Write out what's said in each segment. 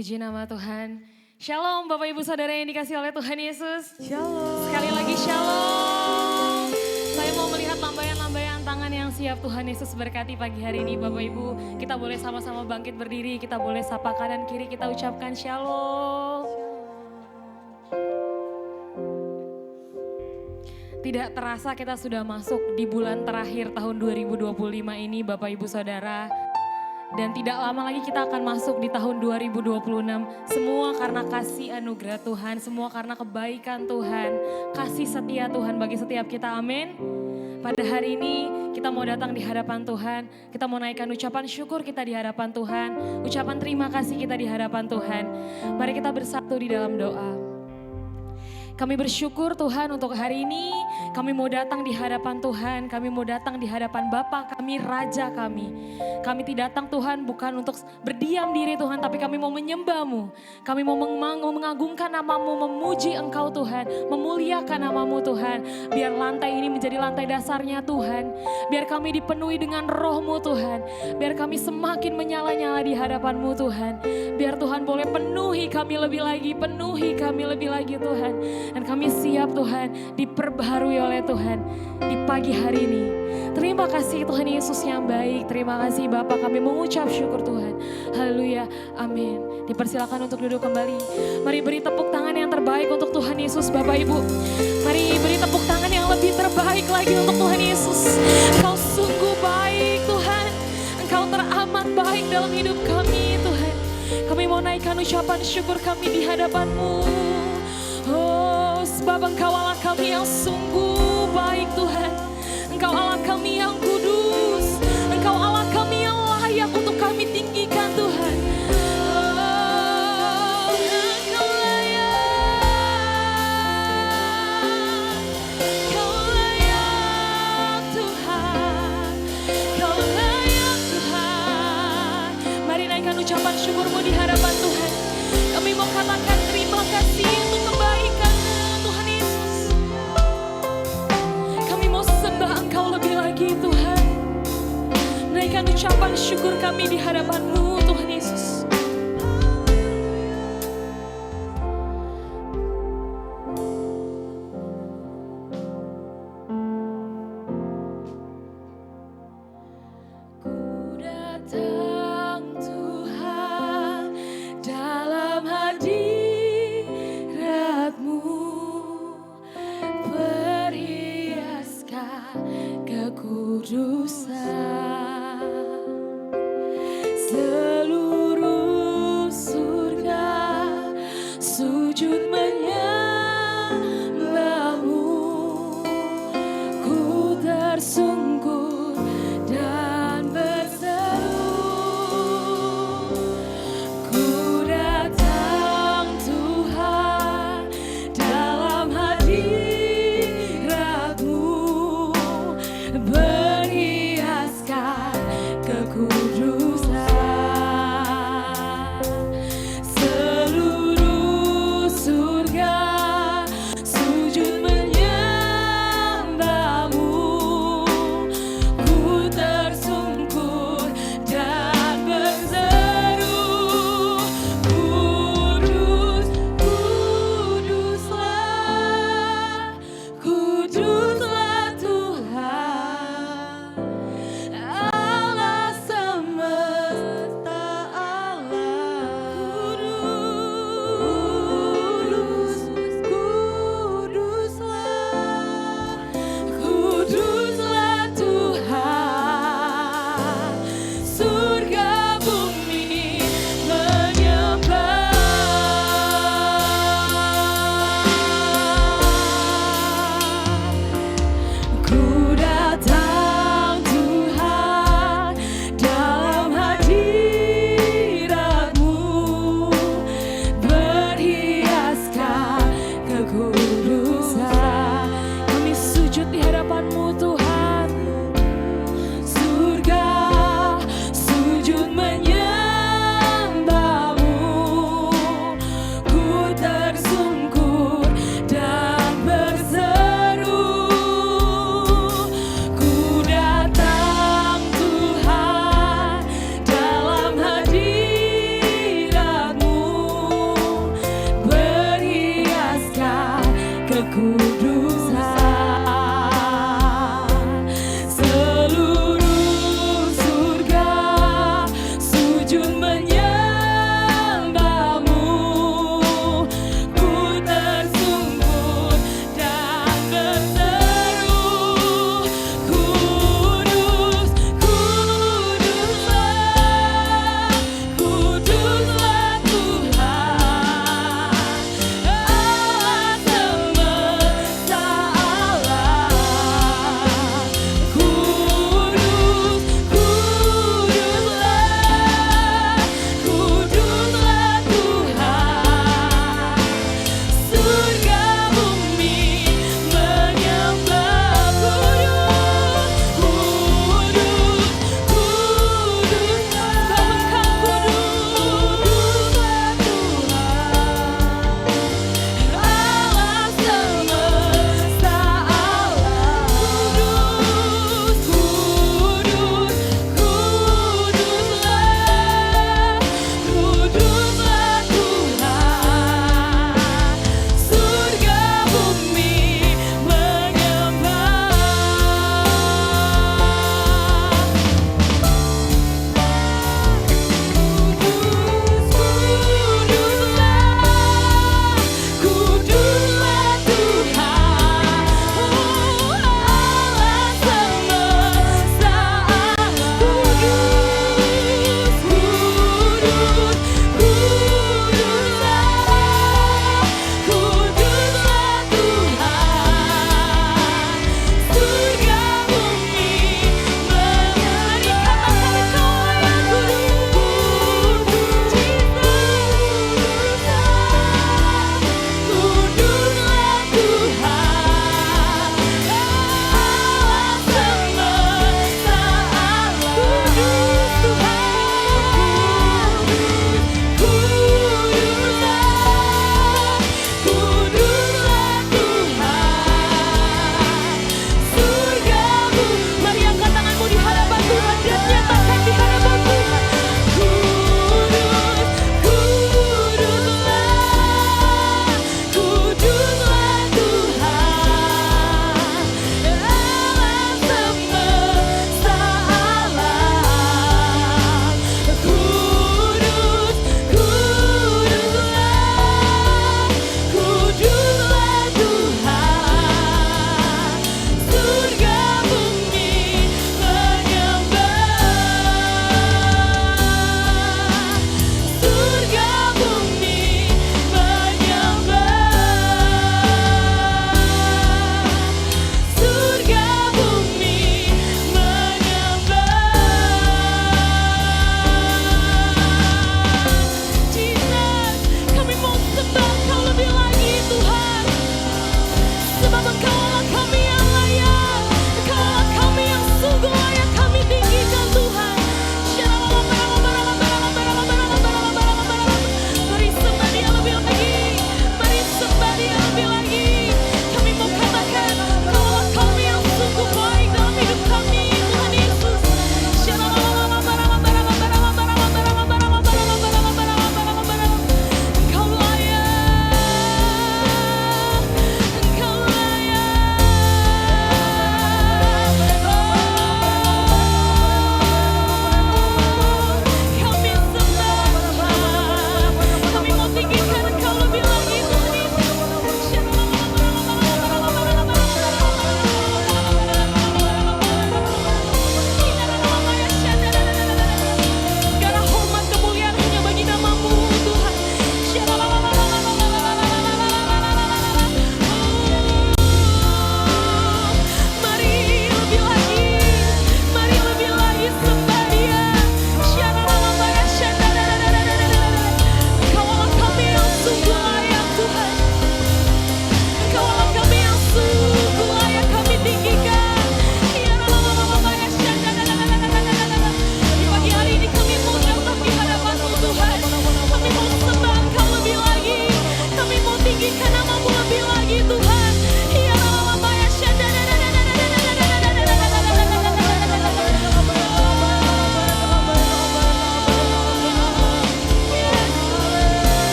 Puji nama Tuhan. Shalom Bapak Ibu Saudara yang dikasih oleh Tuhan Yesus. Shalom. Sekali lagi shalom. Saya mau melihat lambaian-lambaian tangan yang siap Tuhan Yesus berkati pagi hari ini Bapak Ibu. Kita boleh sama-sama bangkit berdiri, kita boleh sapa kanan kiri, kita ucapkan shalom. Tidak terasa kita sudah masuk di bulan terakhir tahun 2025 ini Bapak Ibu Saudara. Dan tidak lama lagi kita akan masuk di tahun 2026. Semua karena kasih anugerah Tuhan, semua karena kebaikan Tuhan, kasih setia Tuhan bagi setiap kita, amin. Pada hari ini kita mau datang di hadapan Tuhan, kita mau naikkan ucapan syukur kita di hadapan Tuhan, ucapan terima kasih kita di hadapan Tuhan. Mari kita bersatu di dalam doa. Kami bersyukur Tuhan untuk hari ini, kami mau datang di hadapan Tuhan, kami mau datang di hadapan Bapa kami, Raja kami. Kami tidak datang Tuhan bukan untuk berdiam diri Tuhan, tapi kami mau menyembah-Mu. Kami mau mengagungkan nama-Mu, memuji Engkau Tuhan, memuliakan nama-Mu Tuhan. Biar lantai ini menjadi lantai dasarnya Tuhan, biar kami dipenuhi dengan roh-Mu Tuhan, biar kami semakin menyala-nyala di hadapan-Mu Tuhan. Biar Tuhan boleh penuhi kami lebih lagi, penuhi kami lebih lagi Tuhan. Dan kami siap Tuhan diperbaharui oleh Tuhan di pagi hari ini. Terima kasih Tuhan Yesus yang baik. Terima kasih Bapa, kami mengucap syukur Tuhan. Haleluya, amin. Dipersilakan untuk duduk kembali. Mari beri tepuk tangan yang terbaik untuk Tuhan Yesus Bapak Ibu. Mari beri tepuk tangan yang lebih terbaik lagi untuk Tuhan Yesus. Engkau sungguh baik Tuhan. Engkau teramat baik dalam hidup kami Tuhan. Kami mau naikkan ucapan syukur kami di hadapan-Mu. Oh, sebab Engkau Allah kami yang sungguh baik Tuhan. Engkau Allah kami yang kudus. Engkau Allah kami yang layak untuk kami tinggikan Tuhan. Oh, Engkau layak. Engkau layak Tuhan. Engkau layak Tuhan. Mari naikkan ucapan syukur-Mu di hadapan Tuhan. Kami mau katakan terima kasih untuk kebaikan Tuhan Yesus. Kami mau sembah Engkau lebih lagi Tuhan. Naikkan ucapan syukur kami di hadapan-Mu Tuhan Yesus. Seluruh surga sujud menyembah-Mu. Ku tersungkur dan berseru, ku datang Tuhan dalam hadirat-Mu. Berhiaskan kekudusan. Seluruh surga sujud menyembah-Mu. Ku tersungkur dan berseru, kudus, kuduslah, kuduslah Tuhan.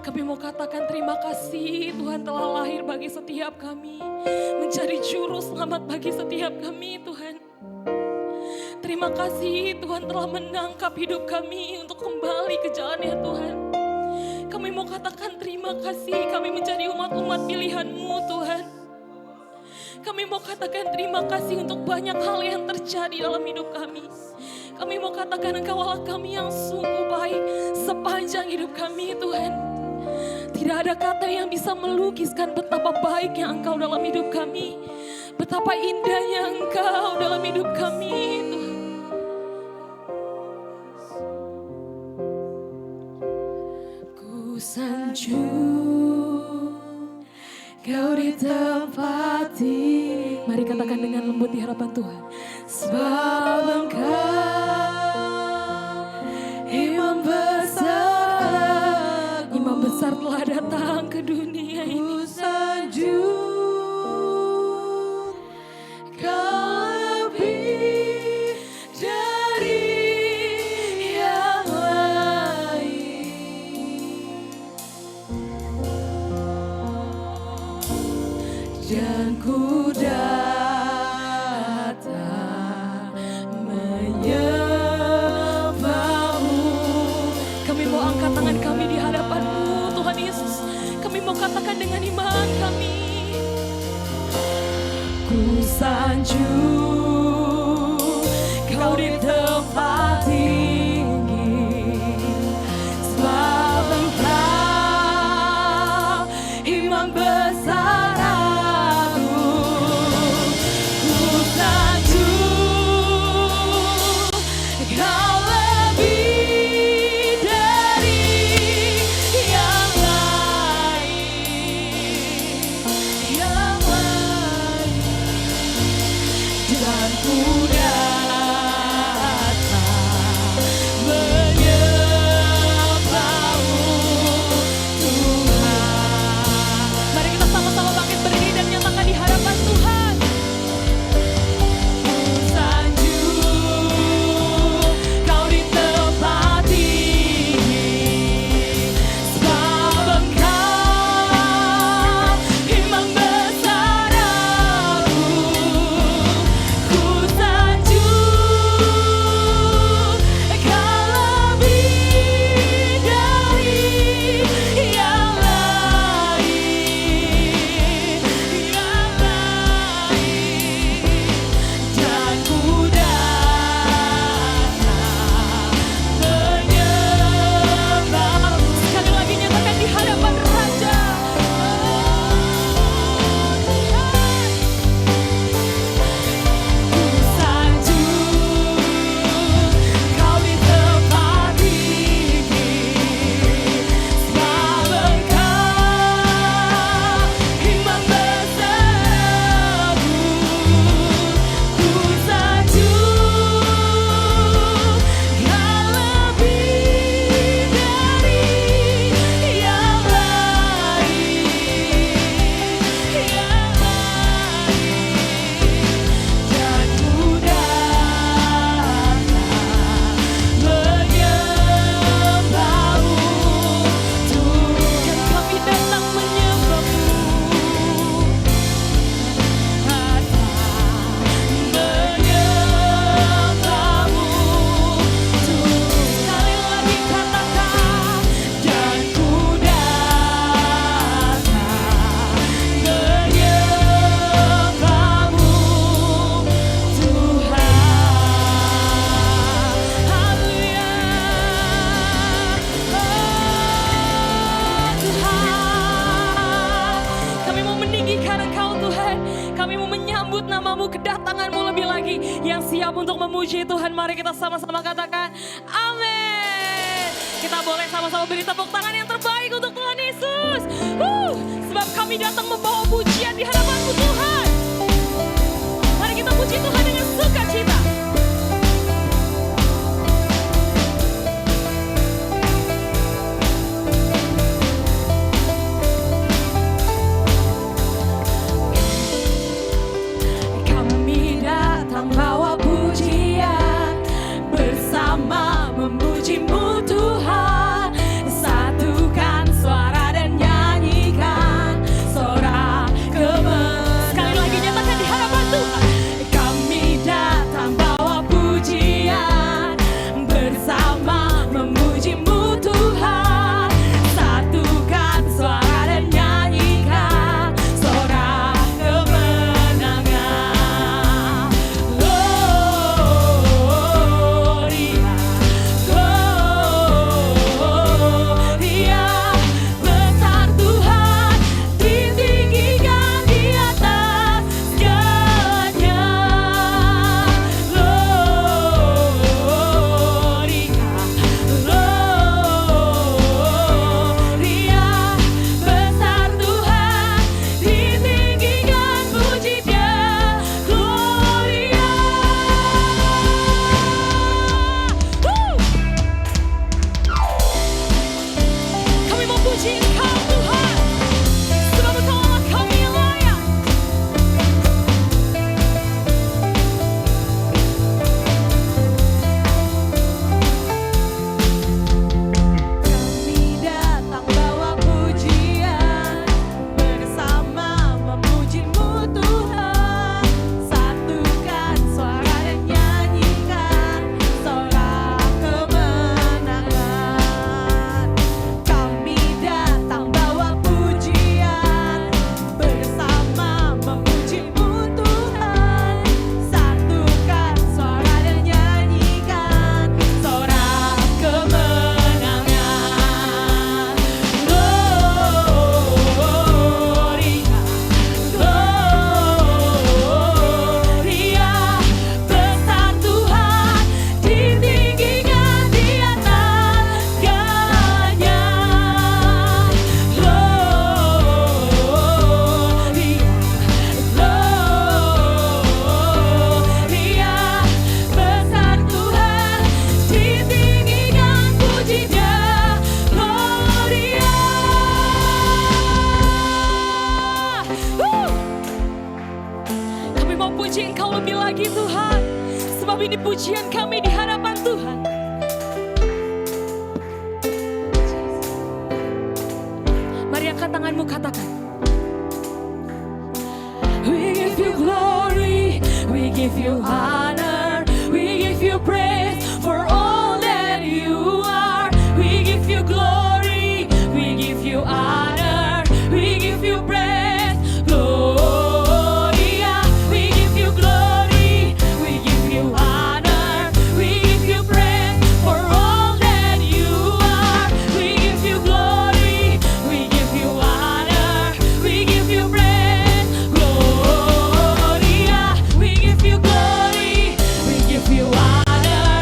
Kami mau katakan terima kasih Tuhan telah lahir bagi setiap kami. Menjadi juru selamat bagi setiap kami Tuhan. Terima kasih Tuhan telah menangkap hidup kami untuk kembali ke jalannya Tuhan. Kami mau katakan terima kasih kami menjadi umat-umat pilihan-Mu Tuhan. Kami mau katakan terima kasih untuk banyak hal yang terjadi dalam hidup kami. Kami mau katakan Engkau Allah kami yang sungguh baik sepanjang hidup kami Tuhan. Tidak ada kata yang bisa melukiskan betapa baiknya Engkau dalam hidup kami. Betapa indahnya Engkau dalam hidup kami Tuhan. Ku sanjung Kau di tempat ini. Mari katakan dengan lembut di hadapan Tuhan. Sebab Engkau Imam besar, Imam besar telah datang ke dunia ini. Ku sanjung Kau lebih dari yang lain. Dan ku datang menyembah-Mu. Kami mau angkat tangan kami di hadapan-Mu Tuhan Yesus. Kami mau katakan dengan iman kami. Ku sanjung Kau di tempat tinggi. Sebab Engkau Imam besar. Siap untuk memuji Tuhan, mari kita sama-sama katakan amin. Kita boleh sama-sama beri tepuk tangan yang terbaik untuk Tuhan Yesus. Sebab kami datang membawa pujian di hadapan-Mu Tuhan. Mari kita puji Tuhan dengan sukacita. Kami datang bawa pujian bersama memuji-Mu Tuhan. Satukan suara pujian kami di hadapan Tuhan. Mari angkat tanganmu, katakan. We give you glory, we give you honor, we give you praise for all that you are. We give you glory, we give you honor, we give you praise. Gloria, we give you glory, we give you honor, we give you praise for all that you are. We give you glory, we give you honor, we give you praise. Gloria, we give you glory, we give you honor,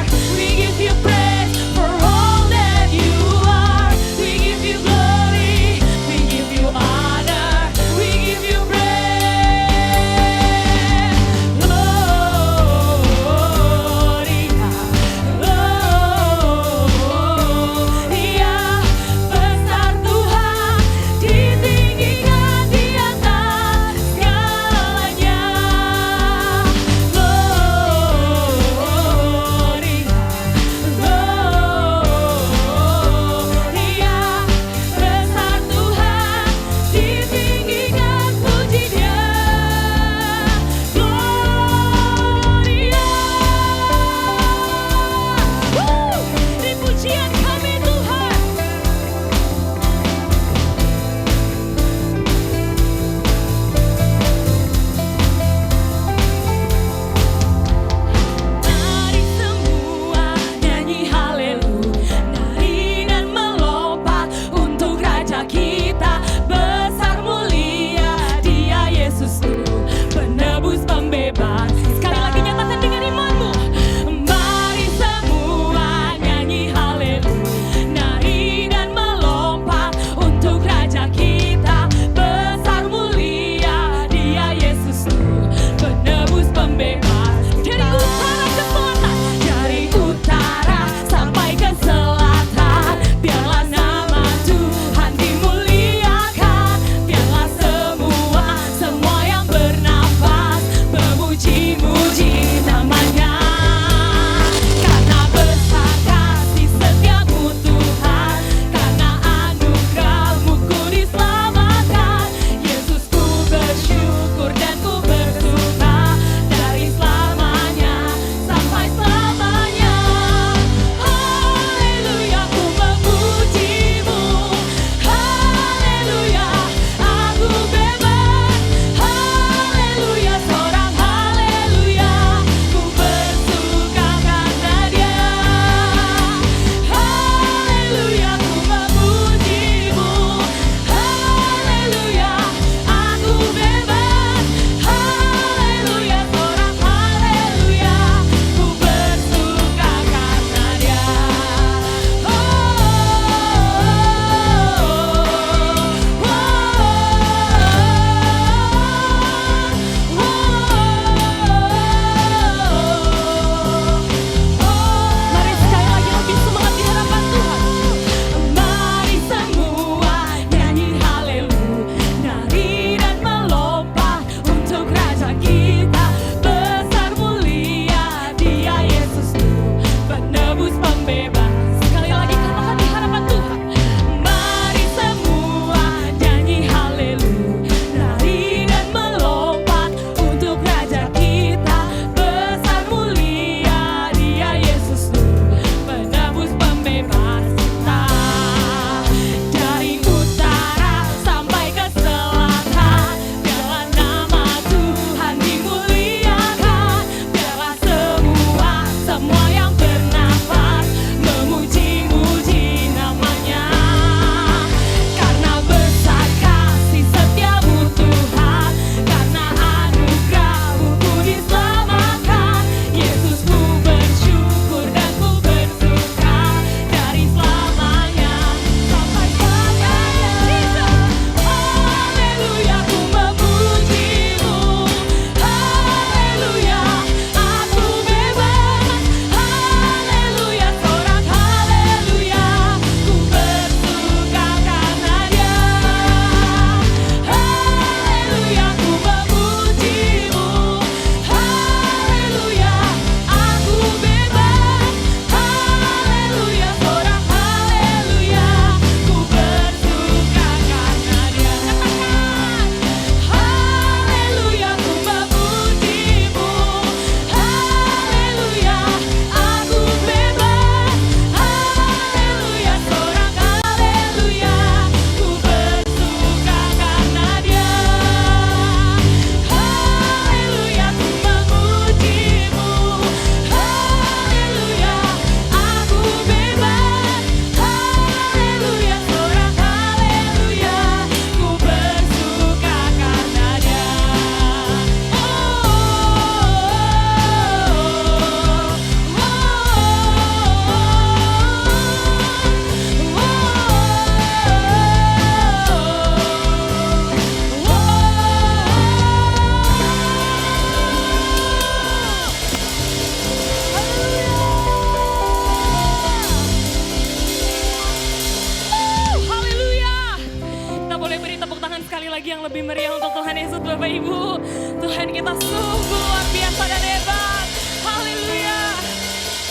lebih meriah untuk Tuhan Yesus Bapak Ibu. Tuhan kita sungguh luar biasa dan hebat. Haleluya.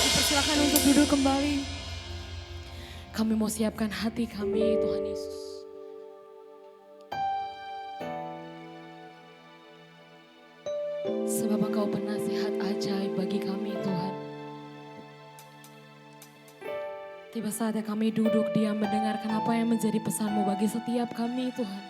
Dipersilakan untuk duduk kembali. Kami mau siapkan hati kami Tuhan Yesus. Sebab Engkau penasihat ajaib bagi kami Tuhan. Tiba saatnya kami duduk diam mendengarkan apa yang menjadi pesan-Mu bagi setiap kami Tuhan.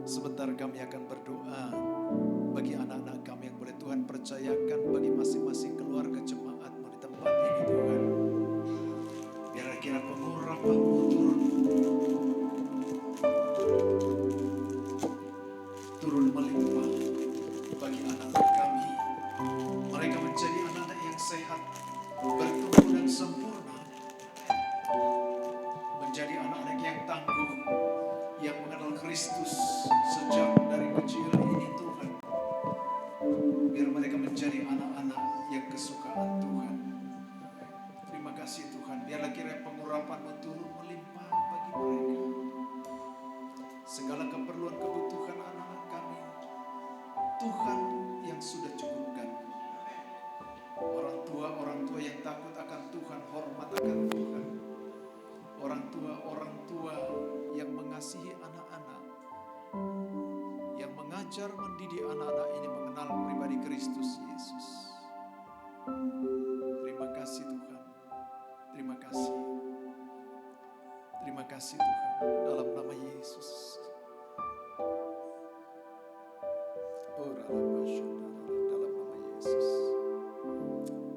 Sebentar kami akan berdoa bagi anak-anak kami yang boleh Tuhan percayakan bagi masing-masing keluarga jemaat-Mu di tempat ini Tuhan. Biar kira pengurapan-Mu turun melimpah bagi anak-anak kami. Mereka menjadi anak-anak yang sehat, bertumbuh dan sempurna, menjadi anak-anak yang tangguh, yang mengenal Kristus sejak dari kecil ini Tuhan. Biar mereka menjadi anak-anak yang kesukaan Tuhan. Terima kasih Tuhan. Biarlah kiranya pengurapan-Mu turun melimpah bagi mereka. Segala keperluan kebutuhan anak-anak kami Tuhan yang sudah cukupkan. Orang tua yang takut akan Tuhan, hormat akan Tuhan. Orang tua yang mengasihi anak-anak, yang mengajar mendidik anak-anak ini mengenal pribadi Kristus Yesus. Terima kasih Tuhan. Terima kasih. Terima kasih Tuhan. Dalam nama Yesus. Dalam nama Yesus.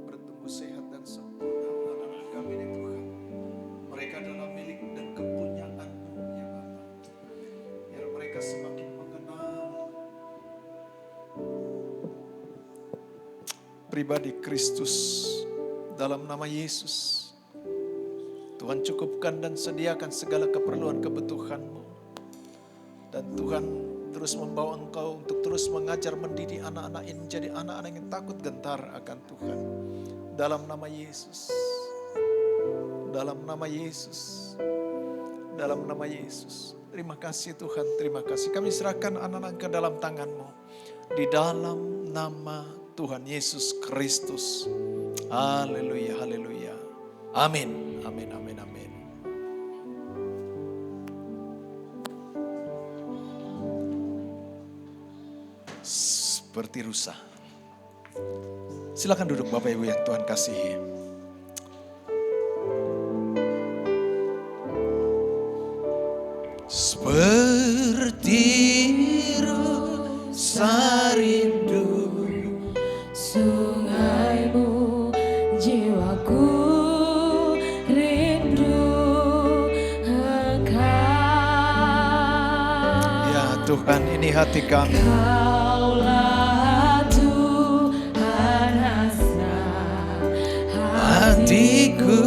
Bertumbuh sehat dan sempurna anak-anak kami ini Tuhan. Mereka adalah milik dan kepunyaan-Mu ya Bapa. Biar mereka semakin mengenal pribadi Kristus. Dalam nama Yesus. Tuhan cukupkan dan sediakan segala keperluan kebutuhan-Mu. Dan Tuhan terus membawa Engkau untuk terus mengajar mendidik anak-anak ini menjadi anak-anak yang takut gentar akan Tuhan. Dalam nama Yesus. Dalam nama Yesus. Dalam nama Yesus. Terima kasih Tuhan, terima kasih. Kami serahkan anak-anak ke dalam tangan-Mu. Di dalam nama Tuhan Yesus Kristus. Haleluya, haleluya. Amin, amin, amin, amin. Seperti rusa. Silakan duduk Bapak Ibu yang Tuhan kasihi. Seperti rusa rindu Sungaimu, jiwaku rindu Engkau. Ya Tuhan, ini hati kami. Kaulah Tuhan asa Hatiku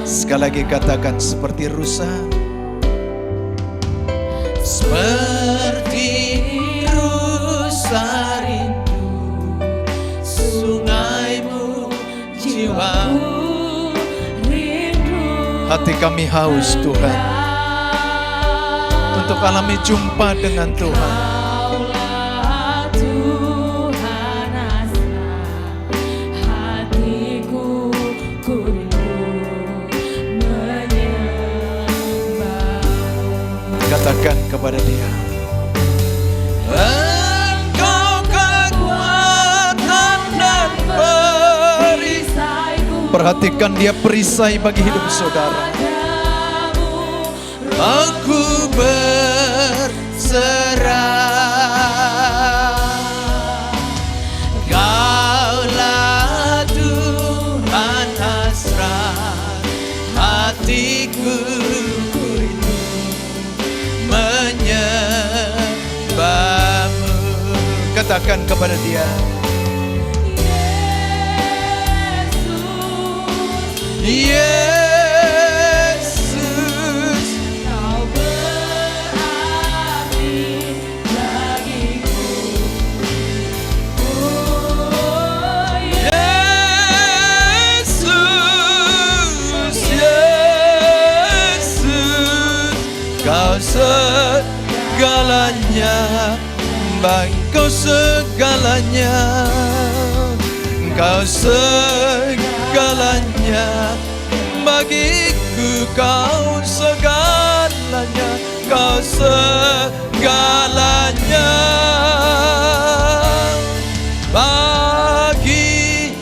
sekali lagi katakan seperti rusa. Seperti rusa rindu sungaimu jiwaku rindu. Hati kami haus Tuhan untuk alami jumpa dengan Tuhan. Kaulah Tuhan asa hatiku rindu menyembah. Katakan kepada Dia, Engkau kekuatan dan perisaiku. Perhatikan Dia perisai bagi hidup saudara. Aku berserah. Kaulah Tuhan hasrat hatiku rindu menyembah-Mu. Katakan kepada Dia, Yesus, Kau berarti bagiku. Oh, Yesus, Yesus, Kau segalanya, Engkau segalanya, Engkau segalanya bagiku, Kau segalanya, Kau segalanya bagiku.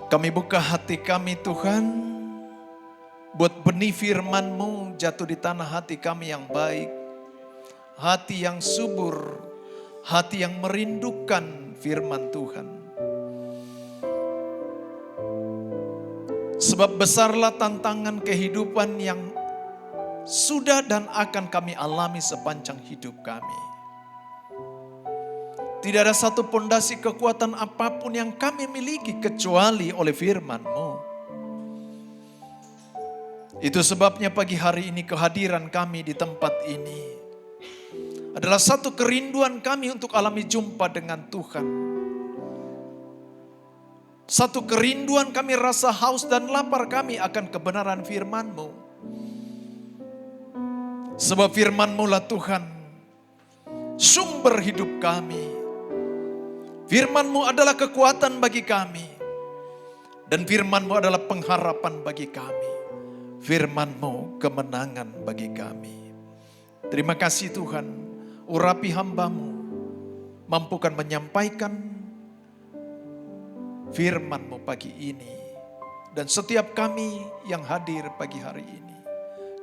Kami buka hati kami Tuhan, buat benih firman-Mu jatuh di tanah hati kami yang baik. Hati yang subur, hati yang merindukan firman Tuhan. Sebab besarlah tantangan kehidupan yang sudah dan akan kami alami sepanjang hidup kami. Tidak ada satu pondasi kekuatan apapun yang kami miliki kecuali oleh firman-Mu. Itu sebabnya pagi hari ini kehadiran kami di tempat ini adalah satu kerinduan kami untuk alami jumpa dengan Tuhan. Satu kerinduan kami, rasa haus dan lapar kami akan kebenaran firman-Mu. Sebab firman-Mu lah Tuhan, sumber hidup kami. Firman-Mu adalah kekuatan bagi kami. Dan firman-Mu adalah pengharapan bagi kami. Firman-Mu kemenangan bagi kami. Terima kasih Tuhan, urapi hamba-Mu, mampukan menyampaikan firman-Mu pagi ini. Dan setiap kami yang hadir pagi hari ini,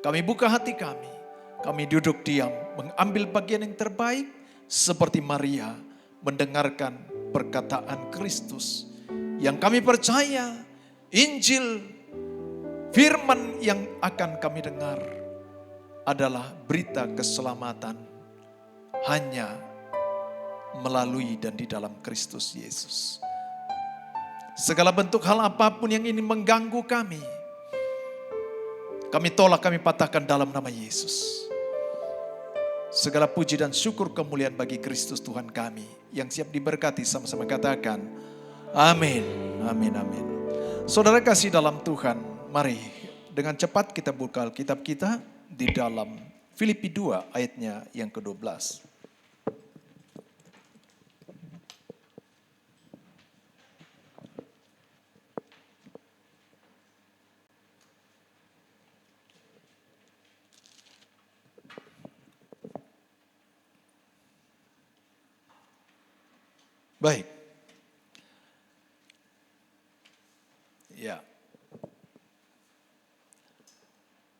kami buka hati kami duduk diam, mengambil bagian yang terbaik seperti Maria mendengarkan perkataan Kristus. Yang kami percaya, Injil, firman yang akan kami dengar adalah berita keselamatan hanya melalui dan di dalam Kristus Yesus. Segala bentuk hal apapun yang ini mengganggu kami tolak, kami patahkan dalam nama Yesus. Segala puji dan syukur kemuliaan bagi Kristus Tuhan kami yang siap diberkati, sama-sama katakan amin, amin, amin. Saudara kasih dalam Tuhan, mari dengan cepat kita buka Alkitab kita di dalam Filipi 2 ayatnya yang ke-12. Baik. Ya.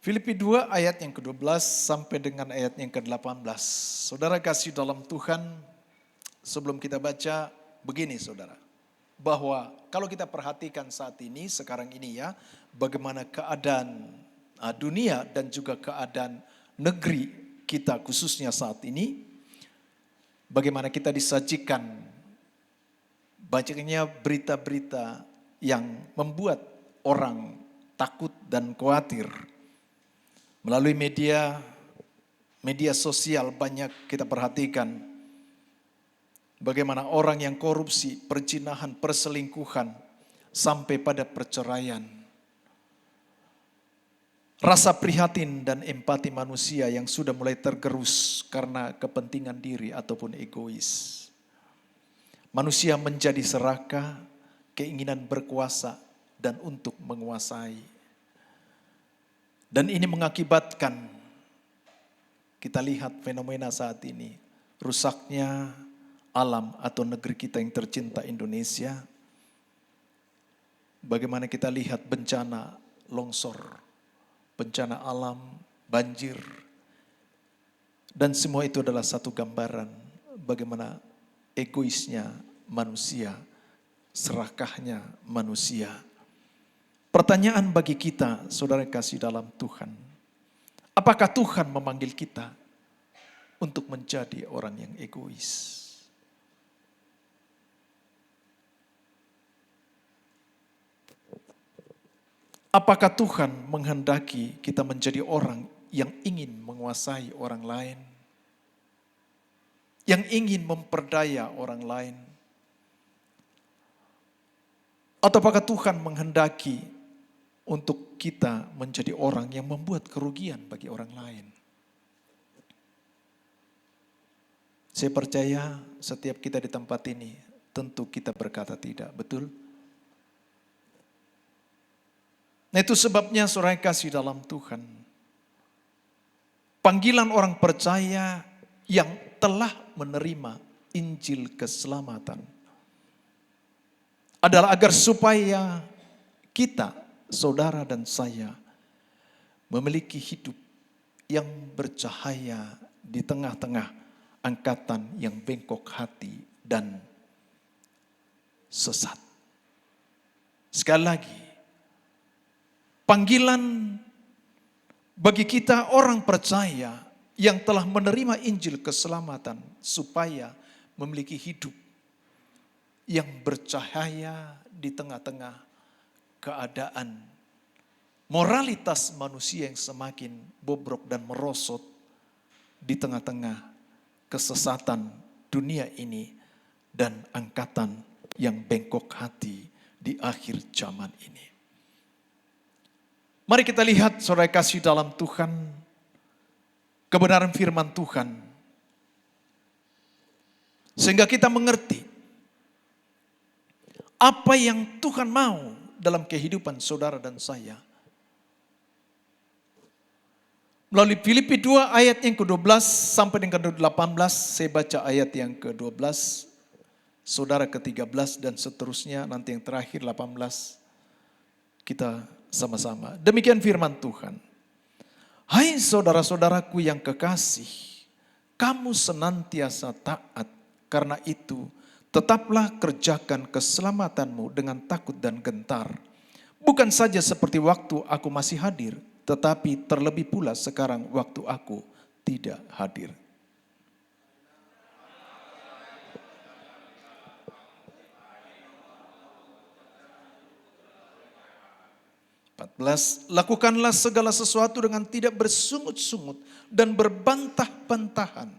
Filipi 2 ayat yang ke-12 sampai dengan ayat yang ke-18. Saudara kasih dalam Tuhan, sebelum kita baca, begini saudara. Bahwa kalau kita perhatikan saat ini, sekarang ini ya, bagaimana keadaan dunia dan juga keadaan negeri kita khususnya saat ini. Bagaimana kita disajikan banyaknya berita-berita yang membuat orang takut dan khawatir. Melalui media sosial banyak kita perhatikan bagaimana orang yang korupsi, perzinahan, perselingkuhan, sampai pada perceraian. Rasa prihatin dan empati manusia yang sudah mulai tergerus karena kepentingan diri ataupun egois. Manusia menjadi serakah, keinginan berkuasa dan untuk menguasai. Dan ini mengakibatkan, kita lihat fenomena saat ini, rusaknya alam atau negeri kita yang tercinta Indonesia. Bagaimana kita lihat bencana longsor, bencana alam, banjir. Dan semua itu adalah satu gambaran bagaimana egoisnya manusia, serakahnya manusia. Pertanyaan bagi kita, saudara kasih dalam Tuhan, apakah Tuhan memanggil kita untuk menjadi orang yang egois? Apakah Tuhan menghendaki kita menjadi orang yang ingin menguasai orang lain? Yang ingin memperdaya orang lain? Atau apakah Tuhan menghendaki untuk kita menjadi orang yang membuat kerugian bagi orang lain? Saya percaya setiap kita di tempat ini tentu kita berkata tidak, betul? Nah itu sebabnya saudara kasih dalam Tuhan. Panggilan orang percaya yang telah menerima Injil keselamatan adalah agar supaya kita, saudara dan saya, memiliki hidup yang bercahaya di tengah-tengah angkatan yang bengkok hati dan sesat. Sekali lagi, panggilan bagi kita orang percaya yang telah menerima Injil keselamatan supaya memiliki hidup yang bercahaya di tengah-tengah keadaan moralitas manusia yang semakin bobrok dan merosot di tengah-tengah kesesatan dunia ini dan angkatan yang bengkok hati di di akhir zaman ini. Mari kita lihat saudara kasih dalam Tuhan, kebenaran firman Tuhan. Sehingga kita mengerti apa yang Tuhan mau dalam kehidupan saudara dan saya. Melalui Filipi 2 ayat yang ke-12 sampai dengan ke-18, saya baca ayat yang ke-12, saudara ke-13 dan seterusnya, nanti yang terakhir 18, kita sama-sama. Demikian firman Tuhan. Hai saudara-saudaraku yang kekasih, kamu senantiasa taat, karena itu tetaplah kerjakan keselamatanmu dengan takut dan gentar. Bukan saja seperti waktu aku masih hadir, tetapi terlebih pula sekarang waktu aku tidak hadir. Lakukanlah segala sesuatu dengan tidak bersungut-sungut dan berbantah-bantahan.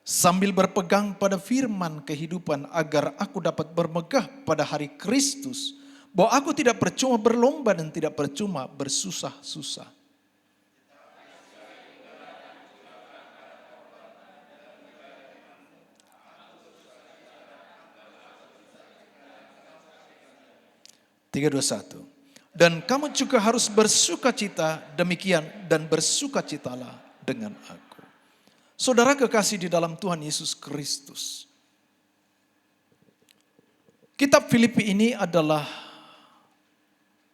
Sambil berpegang pada firman kehidupan agar aku dapat bermegah pada hari Kristus, bahwa aku tidak percuma berlomba dan tidak percuma bersusah-susah. Tiga, dua, satu. Dan kamu juga harus bersukacita demikian dan bersukacitalah dengan aku. Saudara kekasih di dalam Tuhan Yesus Kristus. Kitab Filipi ini adalah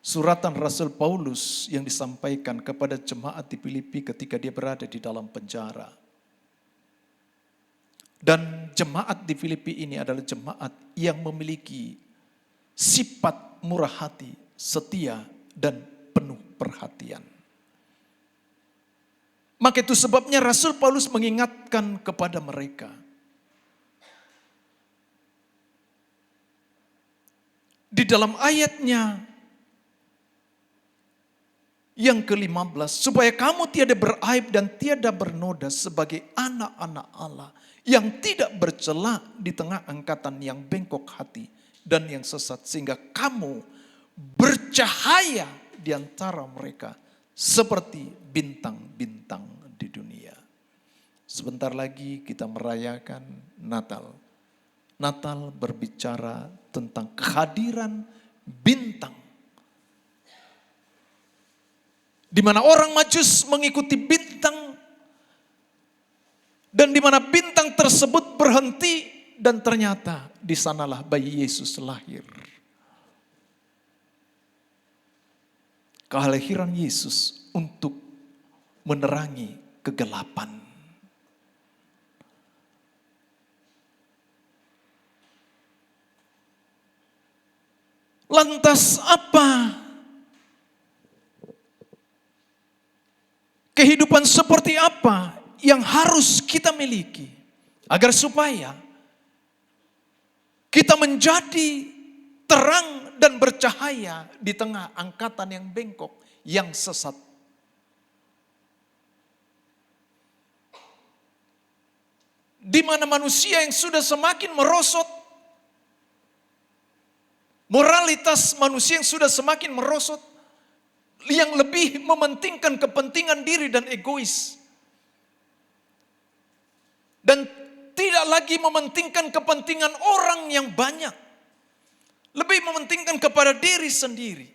suratan Rasul Paulus yang disampaikan kepada jemaat di Filipi ketika dia berada di dalam penjara. Dan jemaat di Filipi ini adalah jemaat yang memiliki sifat murah hati, setia, dan penuh perhatian. Maka itu sebabnya Rasul Paulus mengingatkan kepada mereka. Di dalam ayatnya yang ke-15, supaya kamu tiada beraib dan tiada bernoda sebagai anak-anak Allah yang tidak bercela di tengah angkatan yang bengkok hati dan yang sesat, sehingga kamu bercahaya di antara mereka seperti bintang-bintang di dunia. Sebentar lagi kita merayakan Natal. Natal berbicara tentang kehadiran bintang. Di mana orang Majus mengikuti bintang dan di mana bintang tersebut berhenti dan ternyata di sanalah bayi Yesus lahir. Kelahiran Yesus untuk menerangi kegelapan. Lantas apa kehidupan seperti apa yang harus kita miliki agar supaya kita menjadi terang dan bercahaya di tengah angkatan yang bengkok, yang sesat. Di mana manusia yang sudah semakin merosot, moralitas manusia yang sudah semakin merosot, yang lebih mementingkan kepentingan diri dan egois. Dan tidak lagi mementingkan kepentingan orang yang banyak. Lebih mementingkan kepada diri sendiri.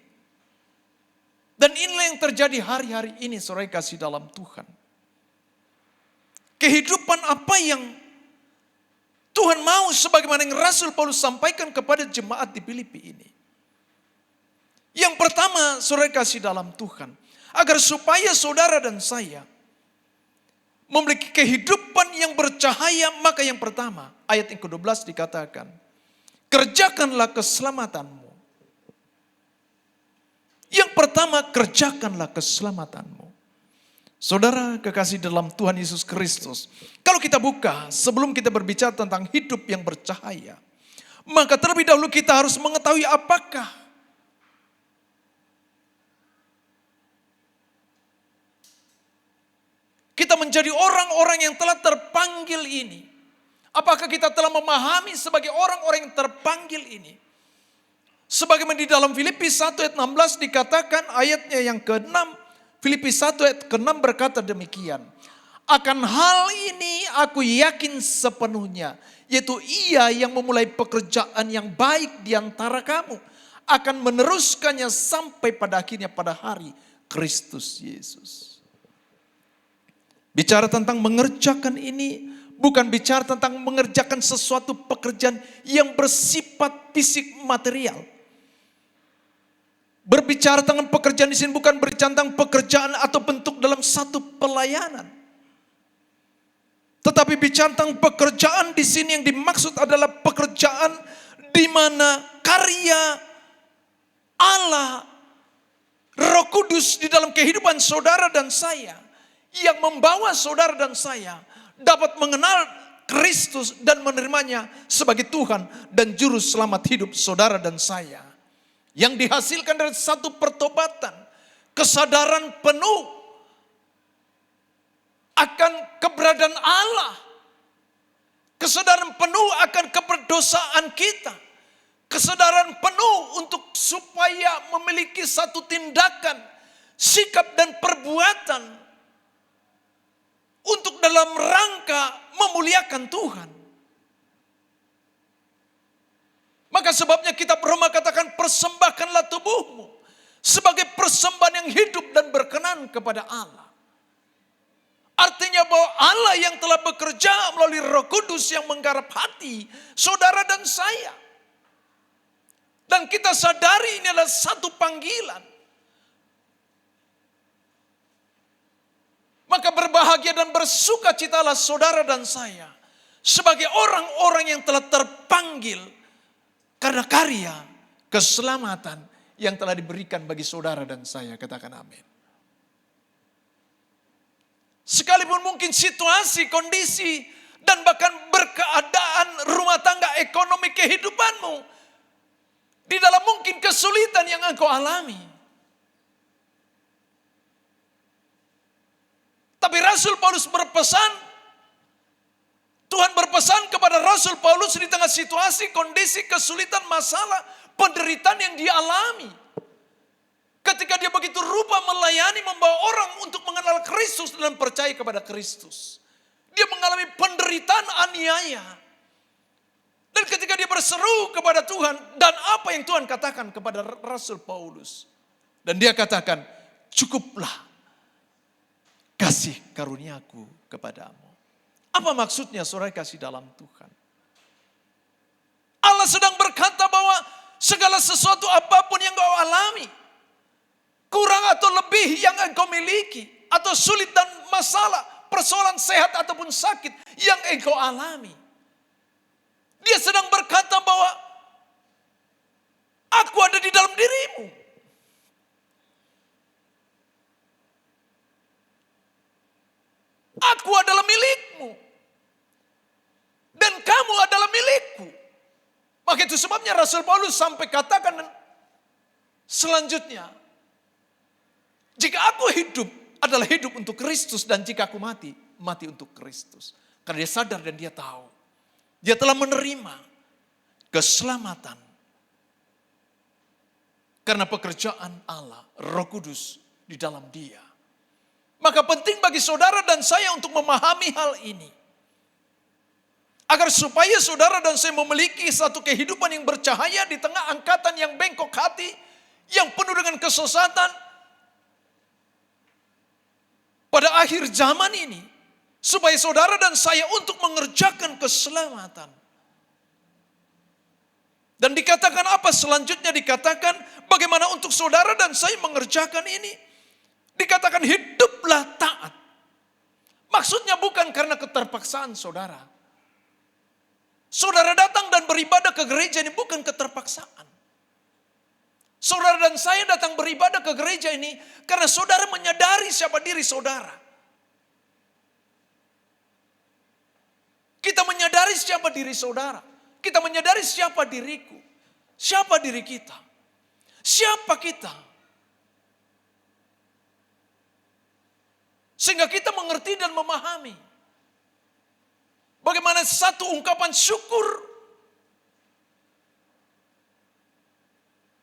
Dan inilah yang terjadi hari-hari ini, saudara kasih dalam Tuhan. Kehidupan apa yang Tuhan mau sebagaimana yang Rasul Paulus sampaikan kepada jemaat di Filipi ini. Yang pertama, saudara kasih dalam Tuhan, agar supaya saudara dan saya memiliki kehidupan yang bercahaya, maka yang pertama, ayat yang ke-12 dikatakan, kerjakanlah keselamatanmu. Yang pertama, kerjakanlah keselamatanmu. Saudara kekasih dalam Tuhan Yesus Kristus, kalau kita buka sebelum kita berbicara tentang hidup yang bercahaya, Maka terlebih dahulu kita harus mengetahui apakah kita menjadi orang-orang yang telah terpanggil ini. Apakah kita telah memahami sebagai orang-orang yang terpanggil ini? Sebagaimana di dalam Filipi 1 ayat 16 dikatakan ayatnya yang ke-6. Filipi 1 ayat ke-6 berkata demikian. Akan hal ini aku yakin sepenuhnya. Yaitu ia yang memulai pekerjaan yang baik di antara kamu. Akan meneruskannya sampai pada akhirnya pada hari Kristus Yesus. Bicara tentang mengerjakan ini. Bukan bicara tentang mengerjakan sesuatu pekerjaan yang bersifat fisik material. Berbicara tentang pekerjaan di sini bukan berbicara tentang pekerjaan atau bentuk dalam satu pelayanan. Tetapi bicara tentang pekerjaan di sini yang dimaksud adalah pekerjaan di mana karya Allah, Roh Kudus di dalam kehidupan saudara dan saya, yang membawa saudara dan saya dapat mengenal Kristus dan menerimanya sebagai Tuhan dan Juru Selamat hidup saudara dan saya. Yang dihasilkan dari satu pertobatan, kesadaran penuh akan keberadaan Allah, kesadaran penuh akan keberdosaan kita, kesadaran penuh untuk supaya memiliki satu tindakan, sikap dan perbuatan untuk dalam rangka memuliakan Tuhan. Maka sebabnya kitab Roma katakan persembahkanlah tubuhmu sebagai persembahan yang hidup dan berkenan kepada Allah. Artinya bahwa Allah yang telah bekerja melalui Roh Kudus yang menggarap hati saudara dan saya. Dan kita sadari ini adalah satu panggilan. Maka berbahagia dan bersukacitalah saudara dan saya sebagai orang-orang yang telah terpanggil karena karya keselamatan yang telah diberikan bagi saudara dan saya. Katakan amin. Sekalipun mungkin situasi, kondisi, dan bahkan berkeadaan rumah tangga, ekonomi kehidupanmu, di dalam mungkin kesulitan yang engkau alami. Tapi Rasul Paulus berpesan, Tuhan berpesan kepada Rasul Paulus di tengah situasi, kondisi, kesulitan, masalah, penderitaan yang dia alami. Ketika dia begitu rupa melayani, membawa orang untuk mengenal Kristus dan percaya kepada Kristus. Dia mengalami penderitaan aniaya. Dan ketika dia berseru kepada Tuhan, dan apa yang Tuhan katakan kepada Rasul Paulus. Dan dia katakan, cukuplah kasih karuniaku kepadamu. Apa maksudnya saudara kasih dalam Tuhan? Allah sedang berkata bahwa segala sesuatu apapun yang kau alami, kurang atau lebih yang engkau miliki, atau sulit dan masalah, persoalan sehat ataupun sakit yang engkau alami. Dia sedang berkata bahwa aku ada di dalam dirimu. Aku adalah milikmu. Dan kamu adalah milikku. Maka itu sebabnya Rasul Paulus sampai katakan selanjutnya, jika aku hidup adalah hidup untuk Kristus, dan jika aku mati, mati untuk Kristus. Karena dia sadar dan dia tahu, dia telah menerima keselamatan karena pekerjaan Allah, Roh Kudus di dalam dia. Maka penting bagi saudara dan saya untuk memahami hal ini. Agar supaya saudara dan saya memiliki satu kehidupan yang bercahaya di tengah angkatan yang bengkok hati, yang penuh dengan kesesatan. Pada akhir zaman ini, supaya saudara dan saya untuk mengerjakan keselamatan. Dan dikatakan apa selanjutnya? Dikatakan bagaimana untuk saudara dan saya mengerjakan ini. Dikatakan hiduplah taat. Maksudnya bukan karena keterpaksaan saudara. Saudara datang dan beribadah ke gereja ini bukan keterpaksaan. Saudara dan saya datang beribadah ke gereja ini karena saudara menyadari siapa diri saudara. Kita menyadari siapa diri saudara. Kita menyadari siapa diriku, siapa diri kita, siapa kita. Sehingga kita mengerti dan memahami bagaimana satu ungkapan syukur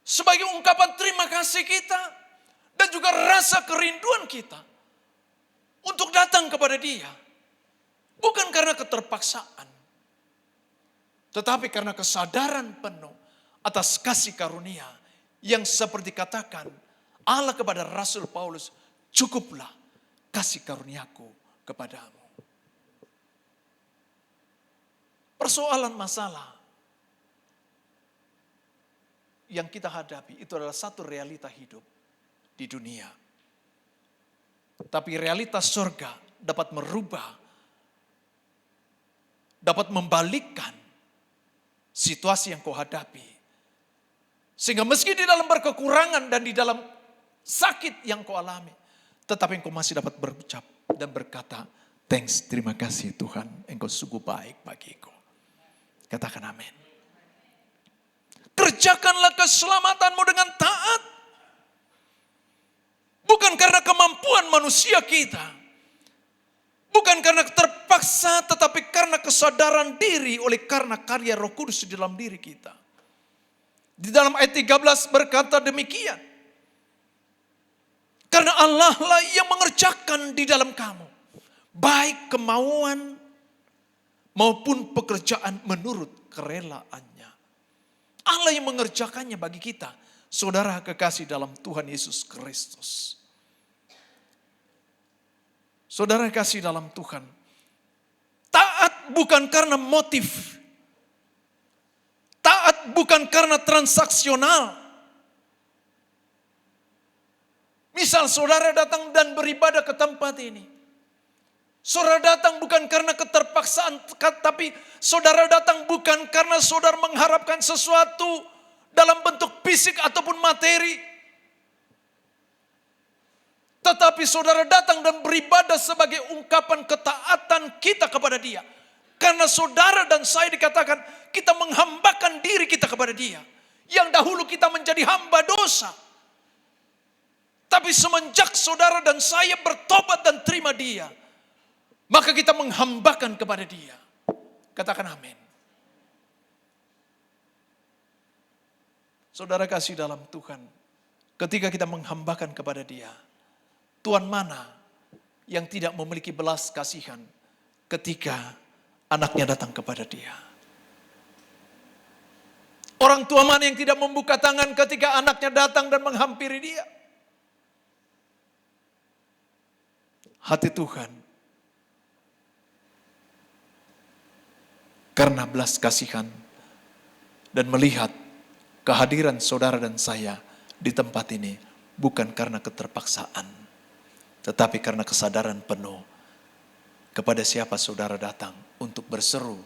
sebagai ungkapan terima kasih kita dan juga rasa kerinduan kita untuk datang kepada Dia. Bukan karena keterpaksaan, tetapi karena kesadaran penuh atas kasih karunia yang seperti katakan Allah kepada Rasul Paulus, cukuplah kasih karuniaku kepadamu. Persoalan masalah yang kita hadapi itu adalah satu realita hidup di dunia. Tapi realitas surga dapat merubah, dapat membalikkan situasi yang kau hadapi. Sehingga meski di dalam berkekurangan dan di dalam sakit yang kau alami, tetapi engkau masih dapat berucap dan berkata, thanks, terima kasih Tuhan, engkau sungguh baik bagiku. Katakan amin. Kerjakanlah keselamatanmu dengan taat. Bukan karena kemampuan manusia kita. Bukan karena terpaksa, tetapi karena kesadaran diri oleh karena karya Roh Kudus di dalam diri kita. Di dalam ayat 13 berkata demikian. Karena Allah lah yang mengerjakan di dalam kamu, baik kemauan maupun pekerjaan menurut kerelaannya. Allah yang mengerjakannya bagi kita, saudara kekasih dalam Tuhan Yesus Kristus. Saudara kasih dalam Tuhan, taat bukan karena motif, taat bukan karena transaksional. Misal saudara datang dan beribadah ke tempat ini. Saudara datang bukan karena keterpaksaan, tapi saudara datang bukan karena saudara mengharapkan sesuatu dalam bentuk fisik ataupun materi. Tetapi saudara datang dan beribadah sebagai ungkapan ketaatan kita kepada Dia. Karena saudara dan saya dikatakan kita menghambakan diri kita kepada Dia. Yang dahulu kita menjadi hamba dosa. Tapi semenjak saudara dan saya bertobat dan terima Dia, maka kita menghambakan kepada Dia. Katakan amin. Saudara kasih dalam Tuhan, ketika kita menghambakan kepada Dia, Tuhan mana yang tidak memiliki belas kasihan ketika anaknya datang kepada Dia? Orang tua mana yang tidak membuka tangan ketika anaknya datang dan menghampiri Dia? Hati Tuhan, karena belas kasihan dan melihat kehadiran saudara dan saya di tempat ini bukan karena keterpaksaan, tetapi karena kesadaran penuh kepada siapa saudara datang untuk berseru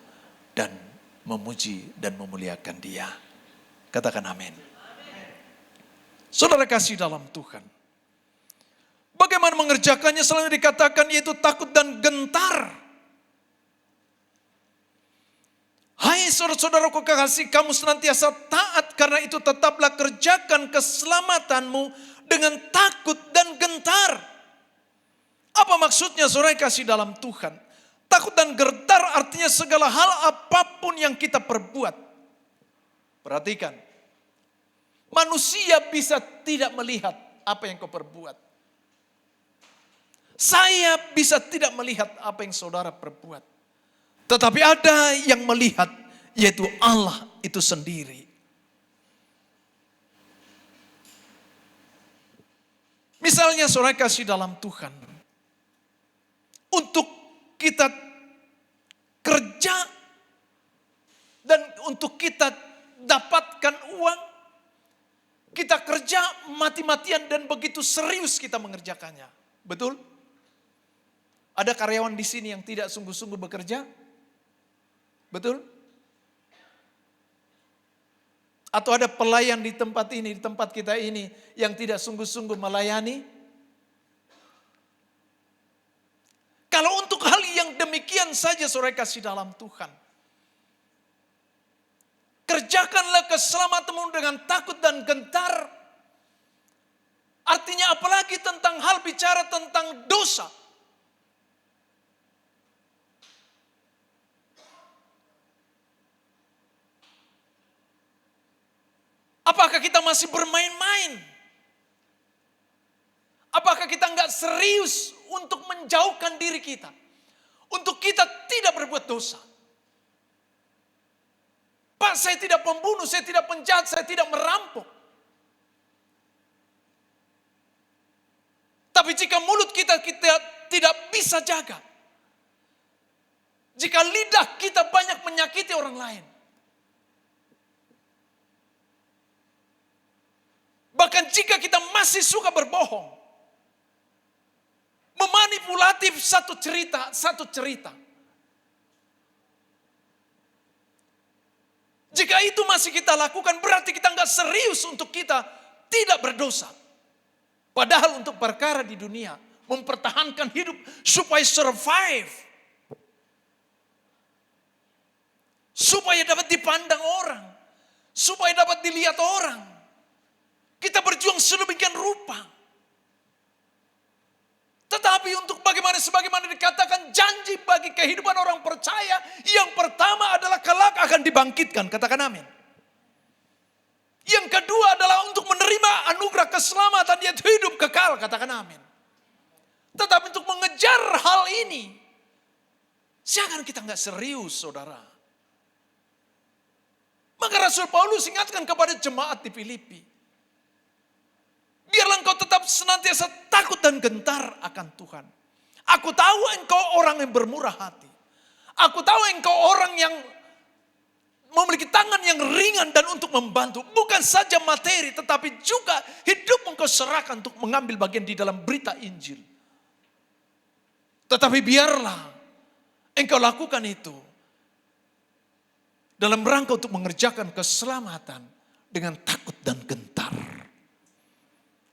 dan memuji dan memuliakan Dia. Katakan amin. Saudara kasih dalam Tuhan, bagaimana mengerjakannya selalu dikatakan yaitu takut dan gentar. Hai saudara-saudaraku kekasih, kamu senantiasa taat, karena itu tetaplah kerjakan keselamatanmu dengan takut dan gentar. Apa maksudnya saudara kasih dalam Tuhan? Takut dan gentar artinya segala hal apapun yang kita perbuat. Perhatikan, manusia bisa tidak melihat apa yang kau perbuat. Saya bisa tidak melihat apa yang saudara perbuat. Tetapi ada yang melihat, yaitu Allah itu sendiri. Misalnya saudara kasih dalam Tuhan, untuk kita kerja dan untuk kita dapatkan uang, kita kerja mati-matian dan begitu serius kita mengerjakannya. Betul? Ada karyawan di sini yang tidak sungguh-sungguh bekerja? Betul? Atau ada pelayan di tempat ini, di tempat kita ini yang tidak sungguh-sungguh melayani? Kalau untuk hal yang demikian saja saudara kasih dalam Tuhan, Kerjakanlah keselamatanmu dengan takut dan gentar. Artinya apalagi tentang hal bicara tentang dosa. Apakah kita masih bermain-main? Apakah kita nggak serius untuk menjauhkan diri kita? Untuk kita tidak berbuat dosa. Pak, saya tidak pembunuh, saya tidak penjahat, saya tidak merampok. Tapi jika mulut kita tidak bisa jaga. Jika lidah kita banyak menyakiti orang lain. Bahkan jika kita masih suka berbohong. Memanipulatif satu cerita. Jika itu masih kita lakukan, berarti kita nggak serius untuk kita tidak berdosa. Padahal untuk perkara di dunia, mempertahankan hidup supaya survive. Supaya dapat dipandang orang. Supaya dapat dilihat orang. Kita berjuang sedemikian rupa. Tetapi untuk sebagaimana dikatakan janji bagi kehidupan orang percaya, yang pertama adalah kelak akan dibangkitkan. Katakan amin. Yang kedua adalah untuk menerima anugerah keselamatan yaitu hidup kekal. Katakan amin. Tetapi untuk mengejar hal ini, jangan kita nggak serius, saudara. Maka Rasul Paulus ingatkan kepada jemaat di Filipi. Biarlah engkau tetap senantiasa takut dan gentar akan Tuhan. Aku tahu engkau orang yang bermurah hati. Aku tahu engkau orang yang memiliki tangan yang ringan dan untuk membantu. Bukan saja materi, tetapi juga hidup engkau serahkan untuk mengambil bagian di dalam berita Injil. Tetapi biarlah engkau lakukan itu dalam rangka untuk mengerjakan keselamatan dengan takut dan gentar.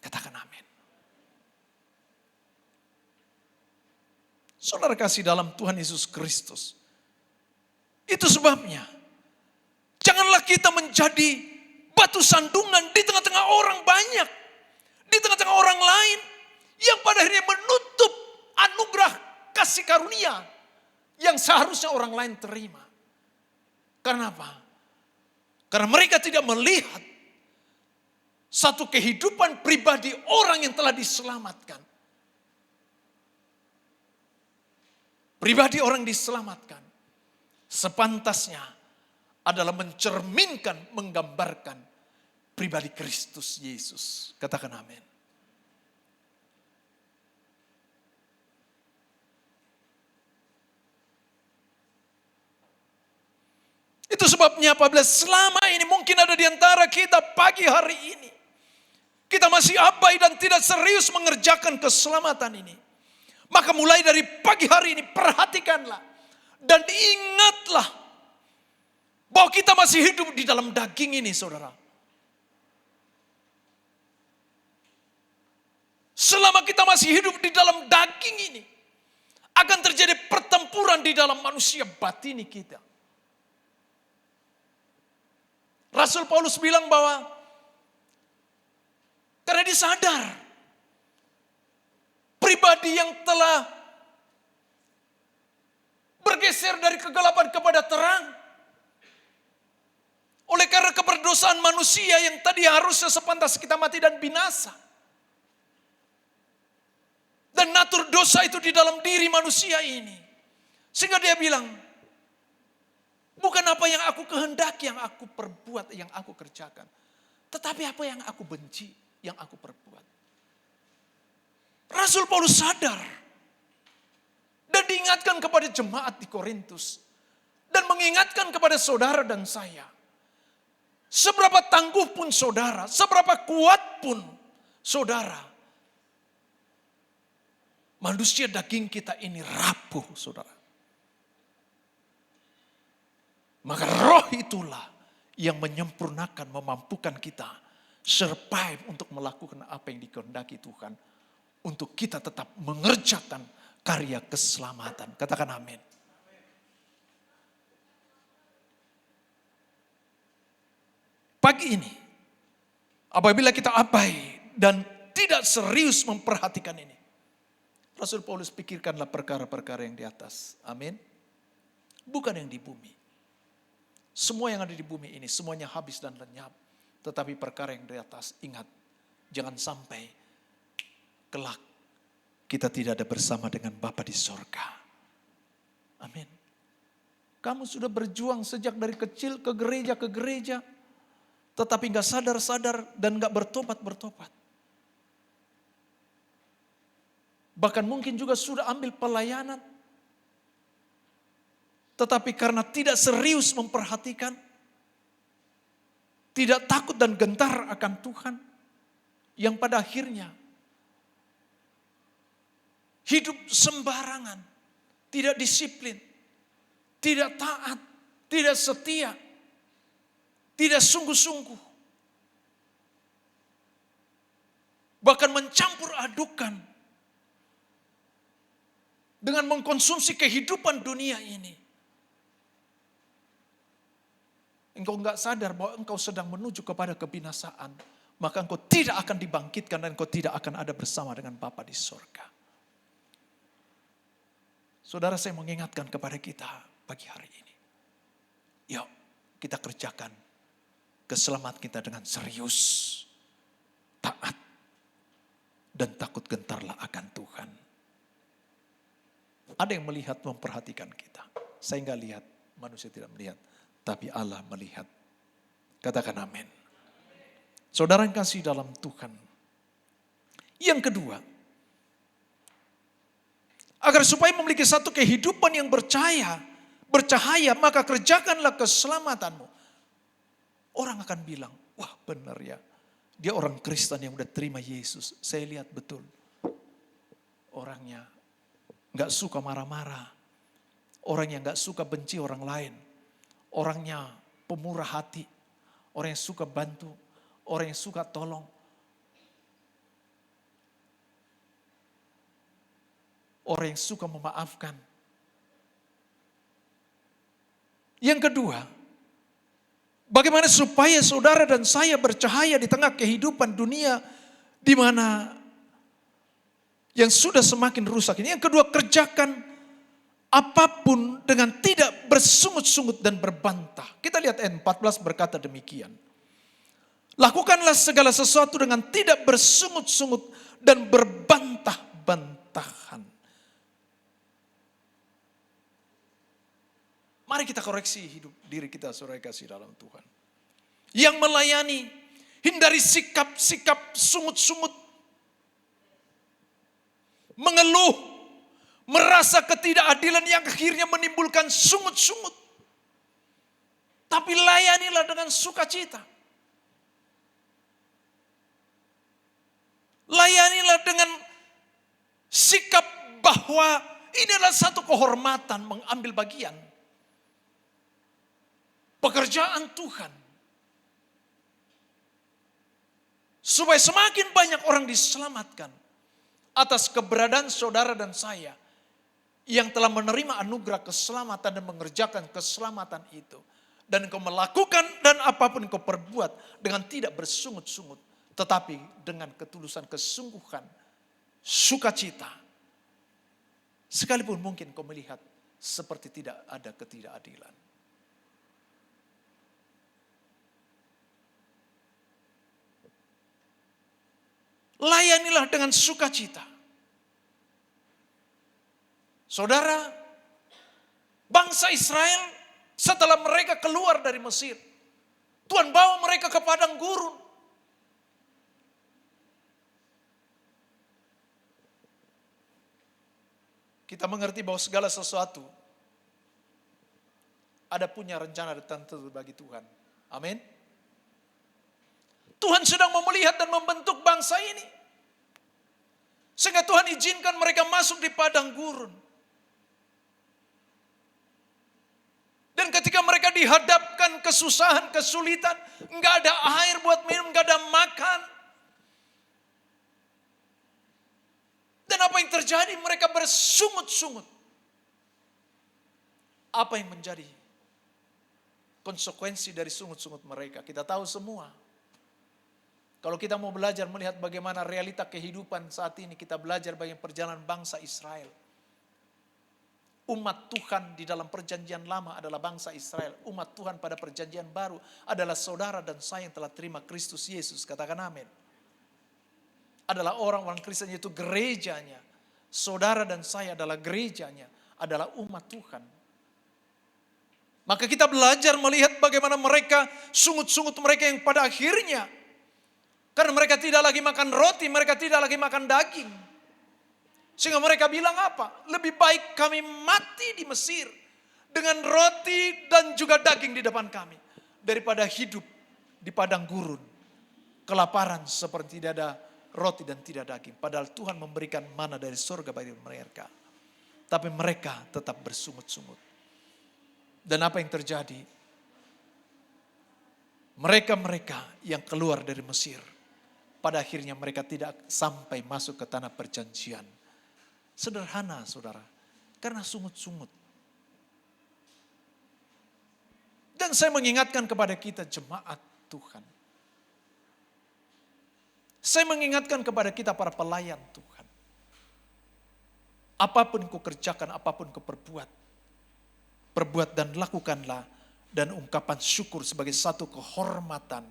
Katakan amin. Saudara kasih dalam Tuhan Yesus Kristus. Itu sebabnya janganlah kita menjadi batu sandungan di tengah-tengah orang banyak. Di tengah-tengah orang lain yang pada akhirnya menutup anugerah kasih karunia yang seharusnya orang lain terima. Karena apa? Karena mereka tidak melihat satu kehidupan pribadi orang yang telah diselamatkan. Pribadi orang diselamatkan sepantasnya adalah mencerminkan, menggambarkan pribadi Kristus Yesus. Katakan amin. Itu sebabnya apabila selama ini mungkin ada di antara kita pagi hari ini, kita masih abai dan tidak serius mengerjakan keselamatan ini. Maka mulai dari pagi hari ini perhatikanlah dan ingatlah bahwa kita masih hidup di dalam daging ini, saudara. Selama kita masih hidup di dalam daging ini, akan terjadi pertempuran di dalam manusia batini kita. Rasul Paulus bilang bahwa karena dia sadar pribadi yang telah bergeser dari kegelapan kepada terang. Oleh karena keberdosaan manusia yang tadi harusnya sepantas kita mati dan binasa. Dan natur dosa itu di dalam diri manusia ini. Sehingga dia bilang, bukan apa yang aku kehendaki yang aku perbuat, yang aku kerjakan. Tetapi apa yang aku benci, yang aku perbuat. Rasul Paulus sadar. Dan diingatkan kepada jemaat di Korintus. Dan mengingatkan kepada saudara dan saya. Seberapa tangguh pun saudara, seberapa kuat pun saudara. Manusia daging kita ini rapuh, saudara. Maka roh itulah yang menyempurnakan, memampukan kita survive untuk melakukan apa yang dikehendaki Tuhan. Untuk kita tetap mengerjakan karya keselamatan. Katakan amin. Pagi ini, apabila kita abai dan tidak serius memperhatikan ini, Rasul Paulus pikirkanlah perkara-perkara yang di atas. Amin. Bukan yang di bumi. Semua yang ada di bumi ini, semuanya habis dan lenyap. Tetapi perkara yang di atas, ingat, jangan sampai kelak kita tidak ada bersama dengan Bapa di sorga. Amin. Kamu sudah berjuang sejak dari kecil ke gereja, tetapi gak sadar-sadar dan gak bertobat-bertobat. Bahkan mungkin juga sudah ambil pelayanan, tetapi karena tidak serius memperhatikan, tidak takut dan gentar akan Tuhan, yang pada akhirnya hidup sembarangan, tidak disiplin, tidak taat, tidak setia, tidak sungguh-sungguh. Bahkan mencampur adukan dengan mengkonsumsi kehidupan dunia ini. Engkau enggak sadar bahwa engkau sedang menuju kepada kebinasaan, maka engkau tidak akan dibangkitkan dan engkau tidak akan ada bersama dengan Bapa di sorga. Saudara, saya mengingatkan kepada kita pagi hari ini. Yuk kita kerjakan keselamatan kita dengan serius, taat, dan takut gentarlah akan Tuhan. Ada yang melihat, memperhatikan kita. Saya enggak lihat, manusia tidak melihat. Tapi Allah melihat. Katakan amin. Saudara yang kasih dalam Tuhan. Yang kedua, agar supaya memiliki satu kehidupan yang bercahaya, maka kerjakanlah keselamatanmu. Orang akan bilang, wah benar ya, dia orang Kristen yang udah terima Yesus. Saya lihat betul, orangnya gak suka marah-marah, orang yang gak suka benci orang lain, orangnya pemurah hati, orang yang suka bantu, orang yang suka tolong. Orang yang suka memaafkan. Yang kedua, bagaimana supaya saudara dan saya bercahaya di tengah kehidupan dunia di mana yang sudah semakin rusak ini. Yang kedua, kerjakan apapun dengan tidak bersungut-sungut dan berbantah. Kita lihat ayat 14 berkata demikian. Lakukanlah segala sesuatu dengan tidak bersungut-sungut dan berbantah-bantahan. Mari kita koreksi hidup diri kita, saudara kasih dalam Tuhan. Yang melayani, hindari sikap-sikap sungut-sungut. Mengeluh, merasa ketidakadilan yang akhirnya menimbulkan sungut-sungut. Tapi layanilah dengan sukacita. Layanilah dengan sikap bahwa ini adalah satu kehormatan mengambil bagian. Pekerjaan Tuhan. Supaya semakin banyak orang diselamatkan atas keberadaan saudara dan saya yang telah menerima anugerah keselamatan dan mengerjakan keselamatan itu. Dan engkau melakukan dan apapun engkau perbuat dengan tidak bersungut-sungut. Tetapi dengan ketulusan, kesungguhan, sukacita. Sekalipun mungkin engkau melihat seperti tidak ada ketidakadilan. Layanilah dengan sukacita. Saudara, bangsa Israel setelah mereka keluar dari Mesir, Tuhan bawa mereka ke padang gurun. Kita mengerti bahwa segala sesuatu ada punya rencana tertentu bagi Tuhan. Amin. Tuhan sedang mau melihat dan membentuk bangsa ini. Sehingga Tuhan izinkan mereka masuk di padang gurun. Dan ketika mereka dihadapkan kesusahan, kesulitan, enggak ada air buat minum, enggak ada makan. Dan apa yang terjadi? Mereka bersungut-sungut. Apa yang menjadi konsekuensi dari sungut-sungut mereka. Kita tahu semua. Kalau kita mau belajar melihat bagaimana realita kehidupan saat ini, kita belajar bagaimana perjalanan bangsa Israel. Umat Tuhan di dalam perjanjian lama adalah bangsa Israel. Umat Tuhan pada perjanjian baru adalah saudara dan saya yang telah terima Kristus Yesus. Katakan amin. Adalah orang-orang Kristen, yaitu gerejanya. Saudara dan saya adalah gerejanya, adalah umat Tuhan. Maka kita belajar melihat bagaimana mereka, sungut-sungut mereka yang pada akhirnya, karena mereka tidak lagi makan roti, mereka tidak lagi makan daging. Sehingga mereka bilang apa? Lebih baik kami mati di Mesir dengan roti dan juga daging di depan kami, daripada hidup di padang gurun, kelaparan seperti tidak ada roti dan tidak daging. Padahal Tuhan memberikan mana dari surga bagi mereka. Tapi mereka tetap bersungut-sungut. Dan apa yang terjadi? Mereka-mereka yang keluar dari Mesir, pada akhirnya mereka tidak sampai masuk ke tanah perjanjian. Sederhana saudara, karena sungut-sungut. Dan saya mengingatkan kepada kita jemaat Tuhan. Saya mengingatkan kepada kita para pelayan Tuhan. Apapun kau kerjakan, apapun kau perbuat. Perbuat dan lakukanlah, dan ungkapan syukur sebagai satu kehormatan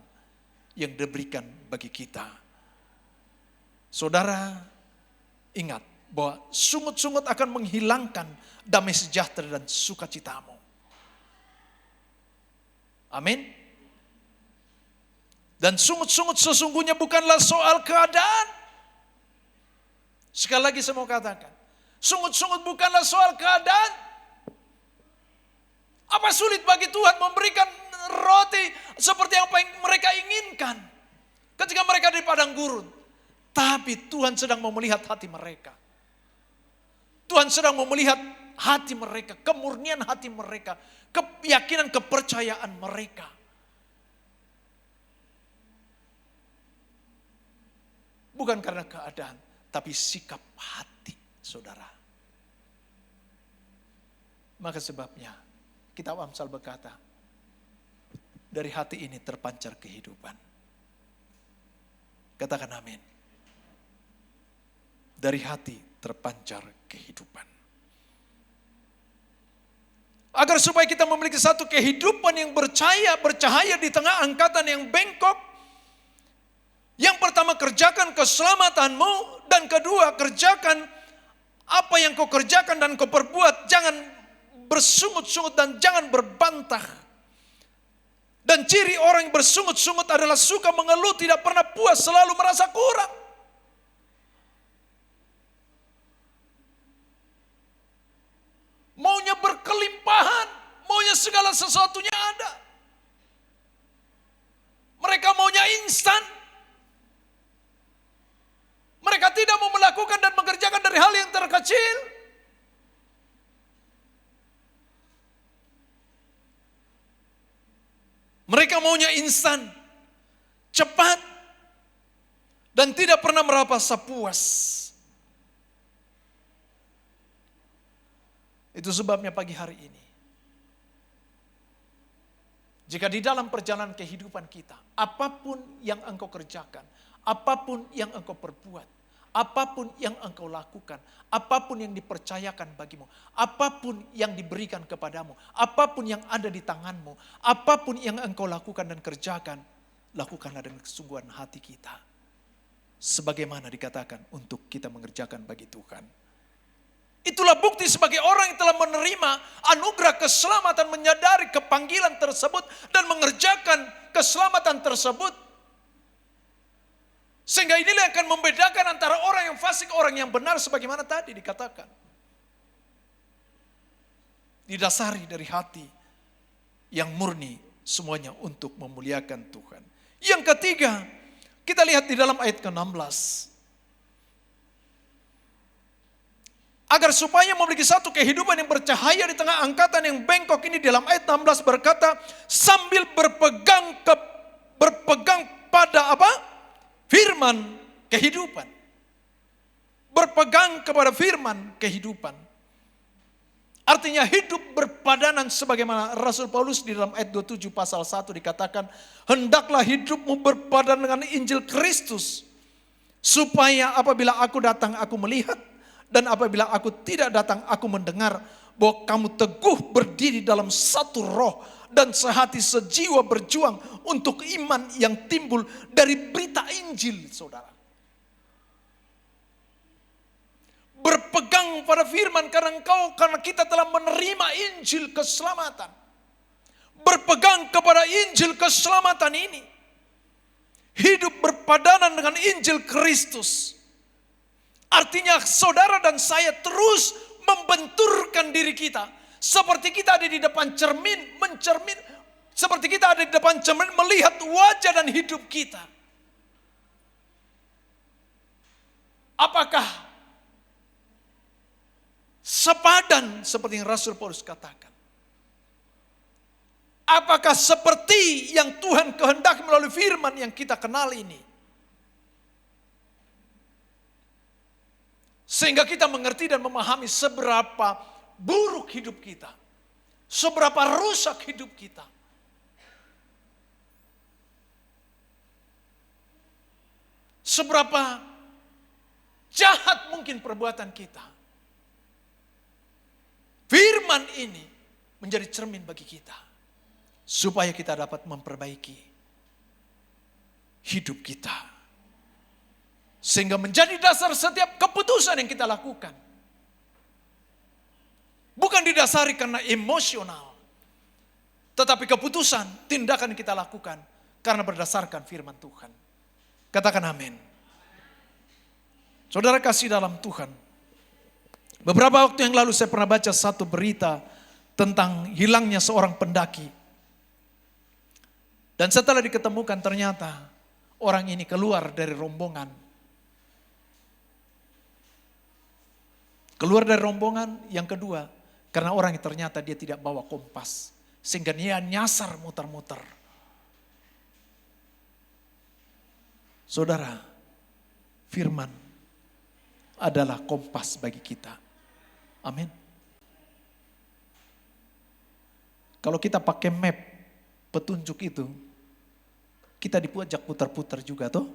yang diberikan bagi kita. Saudara, ingat bahwa sungut-sungut akan menghilangkan damai sejahtera dan sukacitamu. Amin. Dan sungut-sungut sesungguhnya bukanlah soal keadaan. Sekali lagi saya mau katakan, sungut-sungut bukanlah soal keadaan. Apa sulit bagi Tuhan memberikan roti seperti apa yang mereka inginkan ketika mereka di padang gurun? Tapi Tuhan sedang mau melihat hati mereka. Tuhan sedang mau melihat hati mereka, kemurnian hati mereka, keyakinan, kepercayaan mereka. Bukan karena keadaan, tapi sikap hati, saudara. Maka sebabnya, kitab Amsal berkata, dari hati ini terpancar kehidupan. Katakan amin. Dari hati terpancar kehidupan. Agar supaya kita memiliki satu kehidupan yang bercahaya di tengah angkatan yang bengkok. Yang pertama, kerjakan keselamatanmu, dan kedua, kerjakan apa yang kau kerjakan dan kau perbuat. Jangan bersungut-sungut dan jangan berbantah. Dan ciri orang yang bersungut-sungut adalah suka mengeluh, tidak pernah puas, selalu merasa kurang. Maunya berkelimpahan, maunya segala sesuatunya ada. Mereka maunya instan. Mereka tidak mau melakukan dan mengerjakan dari hal yang terkecil. Mereka maunya instan, cepat, dan tidak pernah merasa puas. Itu sebabnya pagi hari ini, jika di dalam perjalanan kehidupan kita, apapun yang engkau kerjakan, apapun yang engkau perbuat, apapun yang engkau lakukan, apapun yang dipercayakan bagimu, apapun yang diberikan kepadamu, apapun yang ada di tanganmu, apapun yang engkau lakukan dan kerjakan, lakukanlah dengan kesungguhan hati kita. Sebagaimana dikatakan untuk kita mengerjakan bagi Tuhan. Itulah bukti sebagai orang yang telah menerima anugerah keselamatan, menyadari kepanggilan tersebut dan mengerjakan keselamatan tersebut. Sehingga inilah yang akan membedakan antara orang yang fasik, orang yang benar, sebagaimana tadi dikatakan. Didasari dari hati yang murni, semuanya untuk memuliakan Tuhan. Yang ketiga, kita lihat di dalam ayat ke-16. Agar supaya memiliki satu kehidupan yang bercahaya di tengah angkatan yang bengkok ini, dalam ayat 16 berkata, sambil berpegang pada apa? Firman kehidupan. Berpegang kepada firman kehidupan. Artinya hidup berpadanan sebagaimana Rasul Paulus di dalam ayat 27 pasal 1 dikatakan, hendaklah hidupmu berpadanan dengan Injil Kristus, supaya apabila aku datang aku melihat, dan apabila aku tidak datang aku mendengar, bahwa kamu teguh berdiri dalam satu roh dan sehati sejiwa berjuang untuk iman yang timbul dari berita Injil, saudara. Berpegang pada firman karena kita telah menerima Injil keselamatan. Berpegang kepada Injil keselamatan ini. Hidup berpadanan dengan Injil Kristus. Artinya saudara dan saya terus membenturkan diri kita. Seperti kita ada di depan cermin, seperti kita ada di depan cermin melihat wajah dan hidup kita. Apakah sepadan seperti yang Rasul Paulus katakan? Apakah seperti yang Tuhan kehendaki melalui firman yang kita kenal ini? Sehingga kita mengerti dan memahami seberapa buruk hidup kita. Seberapa rusak hidup kita. Seberapa jahat mungkin perbuatan kita. Firman ini menjadi cermin bagi kita. Supaya kita dapat memperbaiki hidup kita. Sehingga menjadi dasar setiap keputusan yang kita lakukan. Bukan didasari karena emosional. Tetapi keputusan, tindakan yang kita lakukan karena berdasarkan firman Tuhan. Katakan amin. Saudara kasih dalam Tuhan. Beberapa waktu yang lalu saya pernah baca satu berita tentang hilangnya seorang pendaki. Dan setelah diketemukan ternyata orang ini keluar dari rombongan. Keluar dari rombongan yang kedua karena orang yang ternyata dia tidak bawa kompas. Sehingga dia nyasar muter-muter. Saudara, firman adalah kompas bagi kita. Amin. Kalau kita pakai map, petunjuk itu, kita diajak putar-putar juga toh.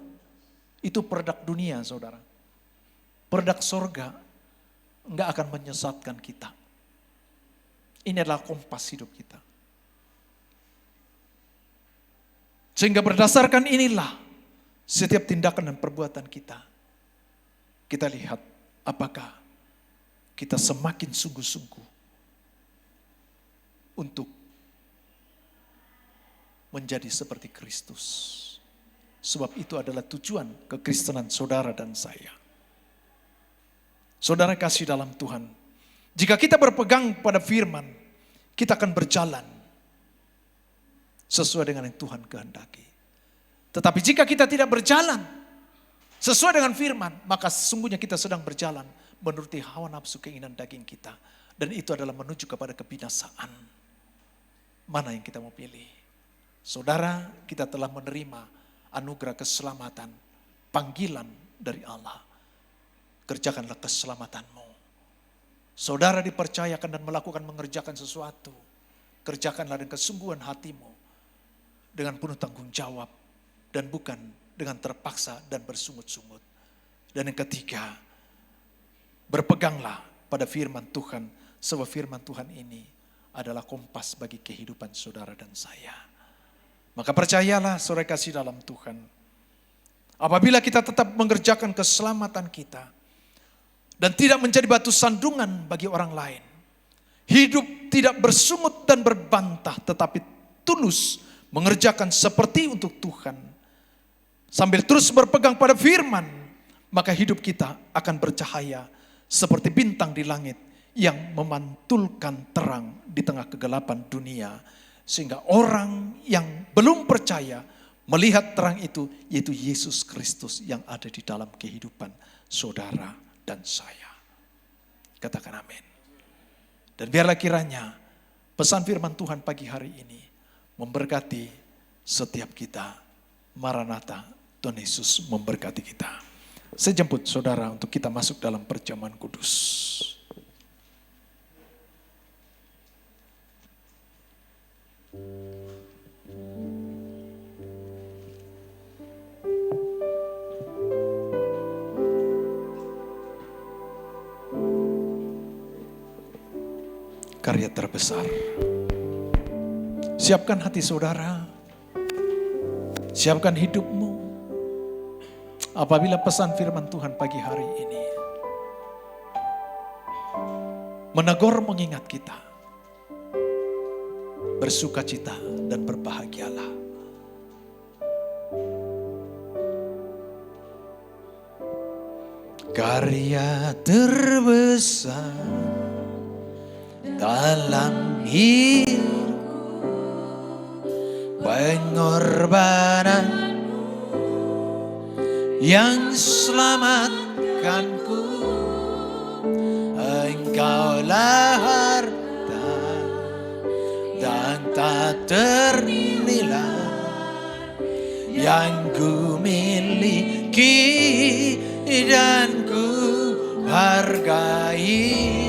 Itu produk dunia, saudara. Produk sorga enggak akan menyesatkan kita. Ini adalah kompas hidup kita. Sehingga berdasarkan inilah setiap tindakan dan perbuatan kita. Kita lihat apakah kita semakin sungguh-sungguh untuk menjadi seperti Kristus. Sebab itu adalah tujuan kekristenan saudara dan saya. Saudara kasih dalam Tuhan. Jika kita berpegang pada firman, kita akan berjalan sesuai dengan yang Tuhan kehendaki. Tetapi jika kita tidak berjalan sesuai dengan firman, maka sesungguhnya kita sedang berjalan menuruti hawa nafsu keinginan daging kita. Dan itu adalah menuju kepada kebinasaan. Mana yang kita mau pilih? Saudara, kita telah menerima anugerah keselamatan, panggilan dari Allah. Kerjakanlah keselamatanmu. Saudara dipercayakan dan melakukan mengerjakan sesuatu. Kerjakanlah dengan kesungguhan hatimu. Dengan penuh tanggung jawab. Dan bukan dengan terpaksa dan bersungut-sungut. Dan yang ketiga, berpeganglah pada firman Tuhan. Sebab firman Tuhan ini adalah kompas bagi kehidupan saudara dan saya. Maka percayalah saudara kasih dalam Tuhan. Apabila kita tetap mengerjakan keselamatan kita. Dan tidak menjadi batu sandungan bagi orang lain. Hidup tidak bersungut dan berbantah. Tetapi tulus mengerjakan seperti untuk Tuhan. Sambil terus berpegang pada firman. Maka hidup kita akan bercahaya. Seperti bintang di langit. Yang memantulkan terang di tengah kegelapan dunia. Sehingga orang yang belum percaya melihat terang itu. Yaitu Yesus Kristus yang ada di dalam kehidupan saudara dan saya. Katakan amin. Dan biarlah kiranya pesan firman Tuhan pagi hari ini memberkati setiap kita. Maranatha, Tuhan Yesus memberkati kita. Saya jemput saudara untuk kita masuk dalam perjamuan kudus. Karya terbesar. Siapkan hati saudara. Siapkan hidupmu. Apabila pesan firman Tuhan pagi hari ini menegur mengingat kita, bersukacita dan berbahagialah. Karya terbesar dalam hidupku, pengorbanan yang selamatkanku, Engkaulah harta dan tak ternilai yang ku miliki dan ku hargai.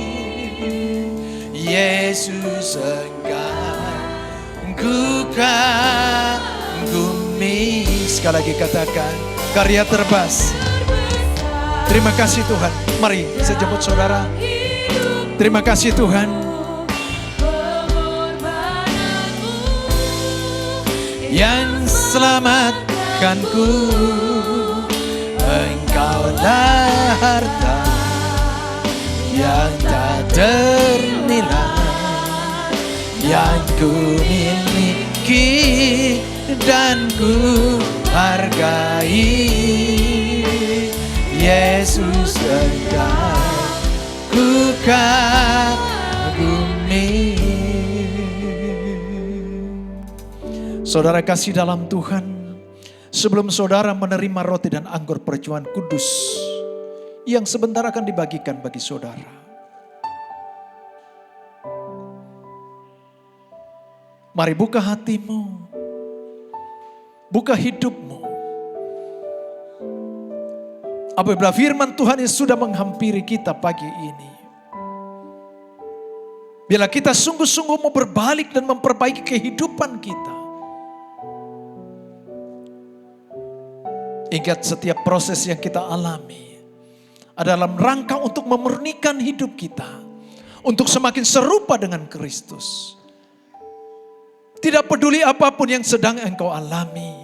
Yesus engkau ku kagumi. Sekali lagi katakan, karya terbesar. Terima kasih Tuhan. Mari saya jemput saudara. Terima kasih Tuhan. Yang selamatkanku, Engkaulah harta yang tak ternilai yang ku miliki dan ku hargai. Yesus engkau ku kagumi. Saudara kasih dalam Tuhan, sebelum saudara menerima roti dan anggur perjamuan kudus yang sebentar akan dibagikan bagi saudara, mari buka hatimu, buka hidupmu. Apabila firman Tuhan yang sudah menghampiri kita pagi ini, bila kita sungguh-sungguh mau berbalik dan memperbaiki kehidupan kita, ingat setiap proses yang kita alami adalah dalam rangka untuk memurnikan hidup kita, untuk semakin serupa dengan Kristus. Tidak peduli apapun yang sedang engkau alami,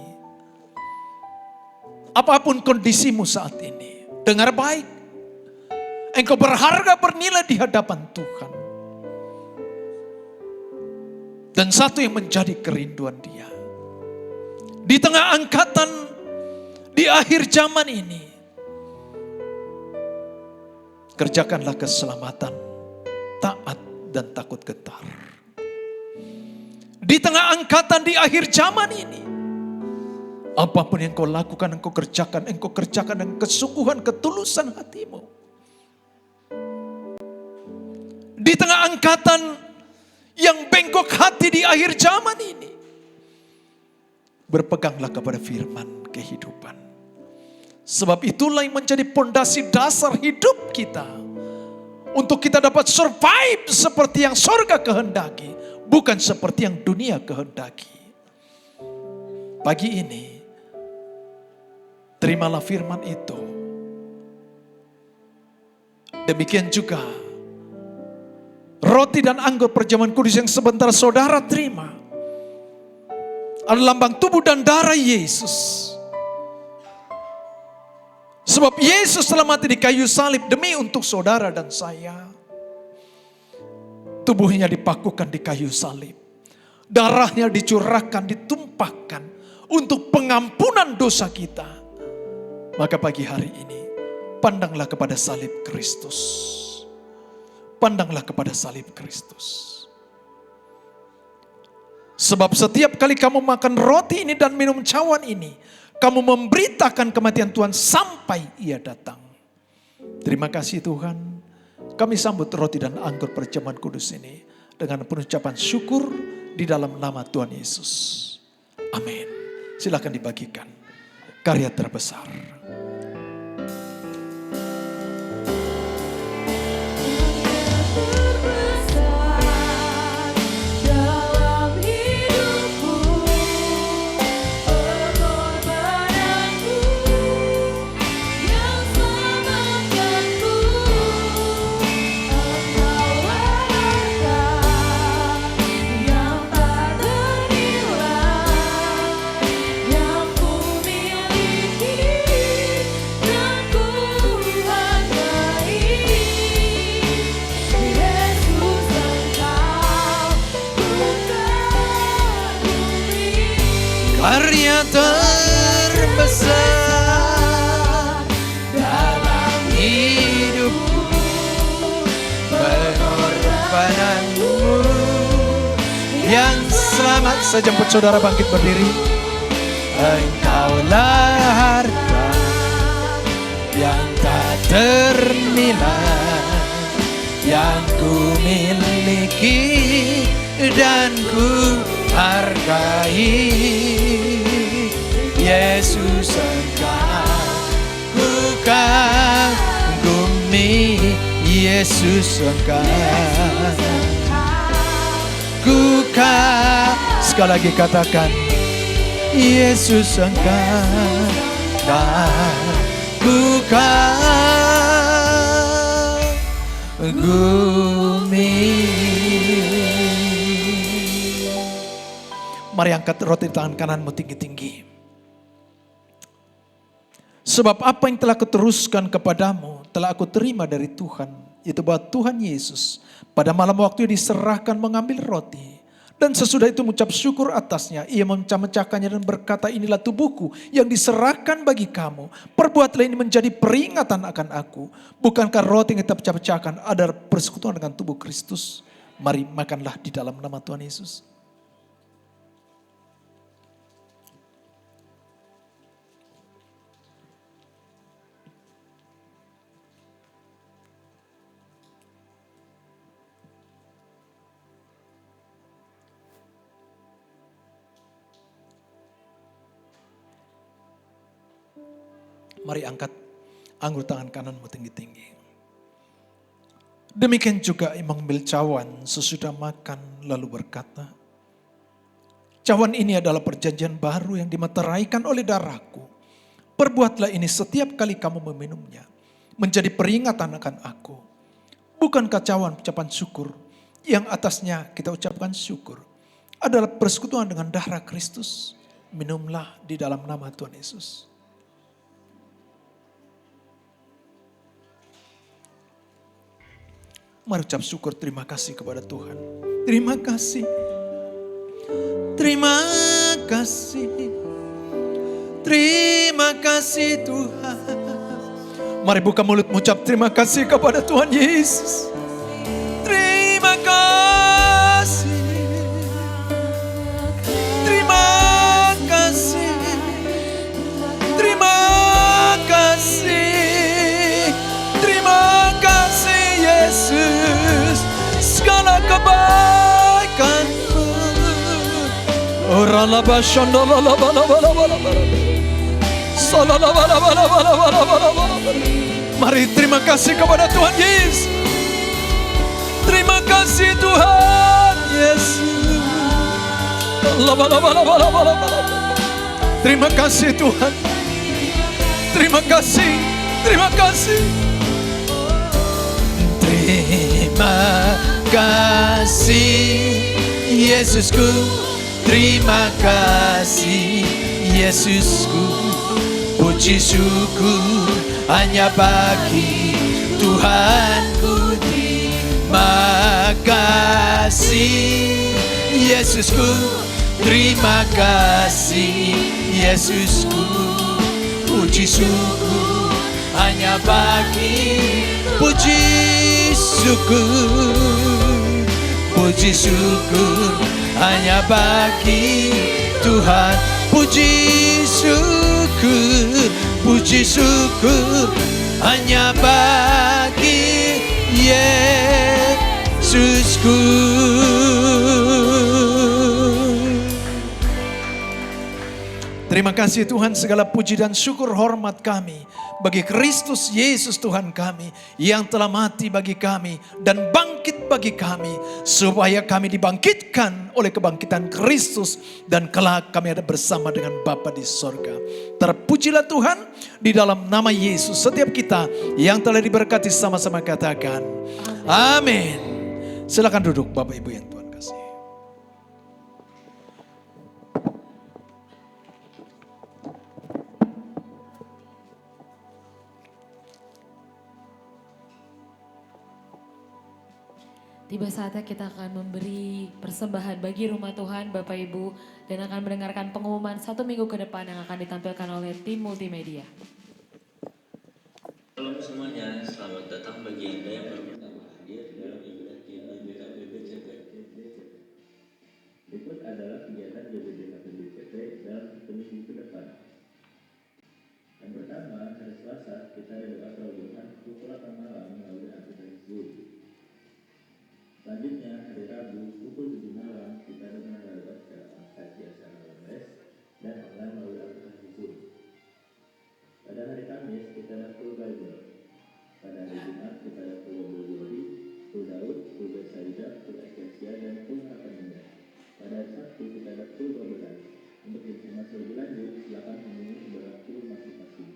apapun kondisimu saat ini, dengar baik. Engkau berharga, bernilai di hadapan Tuhan. Dan satu yang menjadi kerinduan Dia, di tengah angkatan, di akhir zaman ini, kerjakanlah keselamatan, taat dan takut gentar. Di tengah angkatan di akhir zaman ini, apapun yang kau lakukan, engkau kerjakan dengan kesungguhan, ketulusan hatimu. Di tengah angkatan yang bengkok hati di akhir zaman ini, berpeganglah kepada firman kehidupan. Sebab itulah yang menjadi pondasi dasar hidup kita, untuk kita dapat survive seperti yang surga kehendaki, bukan seperti yang dunia kehendaki. Pagi ini, terimalah firman itu. Demikian juga roti dan anggur perjamuan kudus yang sebentar saudara terima adalah lambang tubuh dan darah Yesus. Sebab Yesus telah mati di kayu salib demi untuk saudara dan saya. Tubuhnya dipakukan di kayu salib, darahnya dicurahkan, ditumpahkan untuk pengampunan dosa kita. Maka pagi hari ini, pandanglah kepada salib Kristus. Pandanglah kepada salib Kristus. Sebab setiap kali kamu makan roti ini dan minum cawan ini, kamu memberitakan kematian Tuhan sampai Ia datang. Terima kasih Tuhan. Kami sambut roti dan anggur perjamuan kudus ini dengan pengucapan syukur di dalam nama Tuhan Yesus. Amin. Silakan dibagikan karya terbesar. Dalam hidup karya terbesar dalam hidupku, pengorbananmu yang selamat. Sejemput saudara bangkit berdiri. Engkaulah harta yang tak ternilai yang ku miliki dan ku hargai. Yesus engkau ku kagumi, Yesus engkau ku sekali lagi katakan, Yesus engkau ku kagumi. Mari angkat roti tangan kananmu tinggi-tinggi. Sebab apa yang telah kuteruskan kepadamu telah aku terima dari Tuhan, yaitu bahwa Tuhan Yesus pada malam waktu diserahkan mengambil roti. Dan sesudah itu mengucap syukur atasnya, ia memecah-mecahkannya dan berkata, inilah tubuhku yang diserahkan bagi kamu. Perbuatlah ini menjadi peringatan akan aku. Bukankah roti yang kita pecah-pecahkan adalah persekutuan dengan tubuh Kristus? Mari makanlah di dalam nama Tuhan Yesus. Mari angkat anggur tangan kananmu tinggi-tinggi. Demikian juga ia mengambil cawan sesudah makan lalu berkata, cawan ini adalah perjanjian baru yang dimeteraikan oleh darahku. Perbuatlah ini setiap kali kamu meminumnya, menjadi peringatan akan aku. Bukankah cawan ucapan syukur yang atasnya kita ucapkan syukur adalah persekutuan dengan darah Kristus? Minumlah di dalam nama Tuhan Yesus. Mari ucap syukur, terima kasih kepada Tuhan. Terima kasih. Terima kasih. Terima kasih Tuhan. Mari buka mulut mengucap terima kasih kepada Tuhan Yesus. Terima kasih. Terima kasih. Terima kasih. Terima kasih Yesus, segala kebaikan-Mu. Mari terima kasih kepada Tuhan Yesus. Terima kasih Tuhan Yesus. Terima kasih Tuhan. Terima kasih. Terima kasih. Terima kasih Yesusku, terima kasih Yesusku. Puji syukur hanya bagi Tuhanku. Terima kasih Yesusku, terima kasih Yesusku. Puji syukur hanya bagi, puji syukur hanya bagi Tuhan. Puji syukur hanya bagi Yesusku. Terima kasih Tuhan, segala puji dan syukur hormat kami bagi Kristus Yesus Tuhan kami yang telah mati bagi kami dan bangkit bagi kami, supaya kami dibangkitkan oleh kebangkitan Kristus dan kelak kami ada bersama dengan Bapa di sorga. Terpujilah Tuhan, di dalam nama Yesus setiap kita yang telah diberkati sama-sama katakan amin. Silakan duduk Bapak Ibu yang Tuhan kasih. Tiba saatnya kita akan memberi persembahan bagi rumah Tuhan Bapak Ibu dan akan mendengarkan pengumuman 1 minggu ke depan yang akan ditampilkan oleh tim multimedia. Shalom semuanya, selamat datang bagi Anda yang baru pertama hadir dalam ibadah GBKPB-CP. Berikut adalah kegiatan GBKPB-CP dalam 1 minggu ke depan. Yang pertama, hari Selasa kita ada doa terobohan pukul 8 malam melalui aplikasi Zoom. Selanjutnya, hari Rabu pukul 7 malam kita ada mengenal doa secara onsite di acara LMS dan online melalui aplikasi Zoom. Pada hari Kamis kita ada full Bible. Pada hari Jumat kita ada full Bible Glory, full Daud, full Besaida, full Ekesia, dan full Harapan Indah. Pada hari Sabtu kita ada full Babelan. Untuk informasi lebih lanjut, silakan hubungi saudara full masing-masing.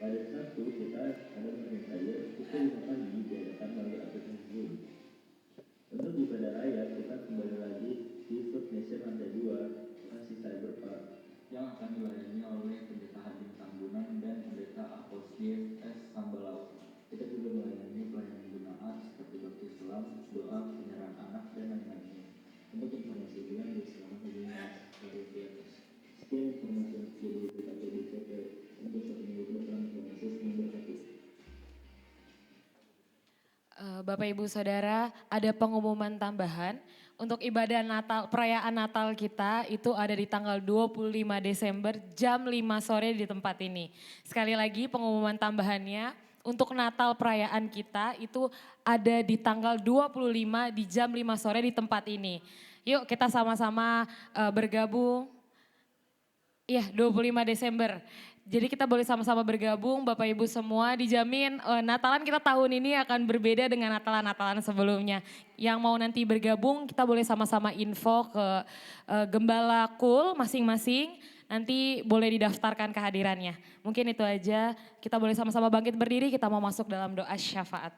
Pada hari Sabtu kita ada meeting prayer pukul 5 pagi diadakan melalui aplikasi Zoom. Untuk ibadah raya kita kembali lagi di Food Nation lantai 2 Kasih Cyberpark yang akan dilayani oleh Pendeta Hadim Tambunan dan Pendeta Apostil S. Sambalau. Kita juga melayani pelayanan Jumaat seperti bakti selam, doa, penyerahan anak, dan lain-lainnya. Untuk informasi lebih lanjut, silakan hubungi dari di atas. Sekian informasi yang sudah diberikan di CP untuk 1 minggu ke depan. Terima kasih memberkati. Bapak Ibu Saudara, ada pengumuman tambahan untuk ibadah Natal, perayaan Natal kita itu ada di tanggal 25 Desember jam 5 sore di tempat ini. Sekali lagi pengumuman tambahannya untuk Natal perayaan kita itu ada di tanggal 25 di jam 5 sore di tempat ini. Yuk kita sama-sama bergabung. Iya, 25 Desember. Jadi kita boleh sama-sama bergabung, Bapak Ibu semua, dijamin Natalan kita tahun ini akan berbeda dengan Natalan sebelumnya. Yang mau nanti bergabung, kita boleh sama-sama info ke Gembala Kul masing-masing, nanti boleh didaftarkan kehadirannya. Mungkin itu aja, kita boleh sama-sama bangkit berdiri, kita mau masuk dalam doa syafaat.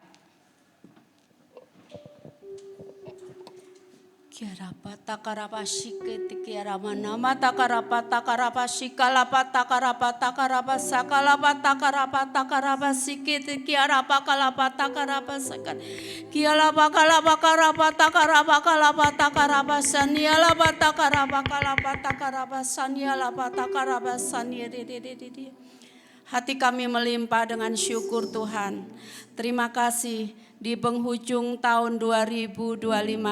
Kiarapa takarapa shiketi kiarama nama takarapa shikalapa takarapa sakalapa sikiti kiarapa kalapa takarapa sakan kialapa kalapa karapa takarapa kalapa takarapa sanialapa takarapa kalapa takarapa sanialapa takarapa saniedededede. Hati kami melimpah dengan syukur Tuhan. Terima kasih. Di penghujung tahun 2025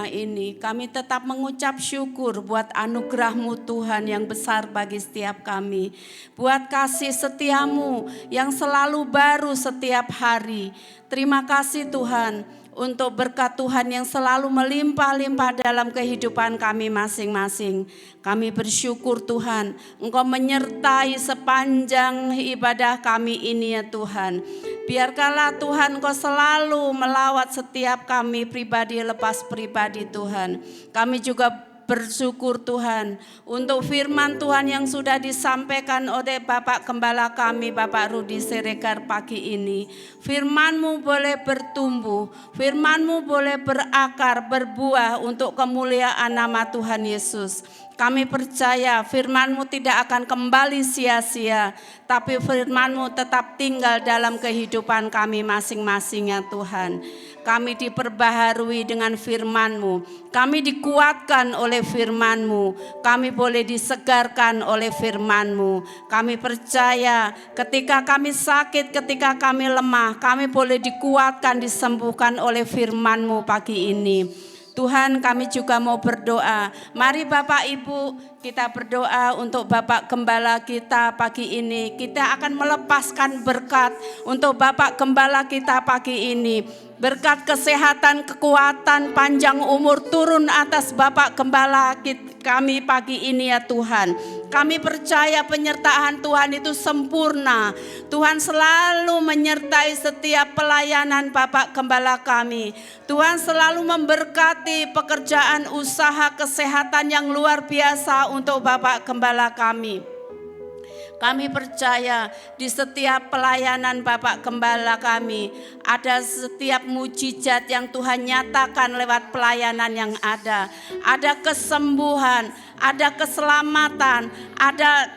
ini kami tetap mengucap syukur buat anugerah-Mu Tuhan yang besar bagi setiap kami. Buat kasih setiamu yang selalu baru setiap hari. Terima kasih Tuhan untuk berkat Tuhan yang selalu melimpah-limpah dalam kehidupan kami masing-masing. Kami bersyukur Tuhan, Engkau menyertai sepanjang ibadah kami ini ya Tuhan. Biarkanlah Tuhan Engkau selalu melawat setiap kami pribadi lepas pribadi Tuhan. Kami juga bersyukur Tuhan untuk firman Tuhan yang sudah disampaikan oleh Bapak Gembala kami Bapak Rudi Siregar pagi ini. Firman-Mu boleh bertumbuh, firman-Mu boleh berakar, berbuah untuk kemuliaan nama Tuhan Yesus. Kami percaya firman-Mu tidak akan kembali sia-sia, tapi firman-Mu tetap tinggal dalam kehidupan kami masing-masing ya Tuhan. Kami diperbaharui dengan firman-Mu, kami dikuatkan oleh firman-Mu, kami boleh disegarkan oleh firman-Mu. Kami percaya ketika kami sakit, ketika kami lemah, kami boleh dikuatkan, disembuhkan oleh firman-Mu pagi ini. Tuhan, kami juga mau berdoa. Mari Bapak Ibu kita berdoa untuk Bapak Gembala kita pagi ini. Kita akan melepaskan berkat untuk Bapak Gembala kita pagi ini. Berkat kesehatan, kekuatan, panjang umur turun atas Bapak Gembala kami pagi ini ya Tuhan. Kami percaya penyertaan Tuhan itu sempurna. Tuhan selalu menyertai setiap pelayanan Bapak Gembala kami. Tuhan selalu memberkati pekerjaan usaha kesehatan yang luar biasa untuk Bapak Gembala kami. Kami percaya di setiap pelayanan Bapak Gembala kami ada setiap mujizat yang Tuhan nyatakan lewat pelayanan yang ada. Ada kesembuhan, ada keselamatan, ada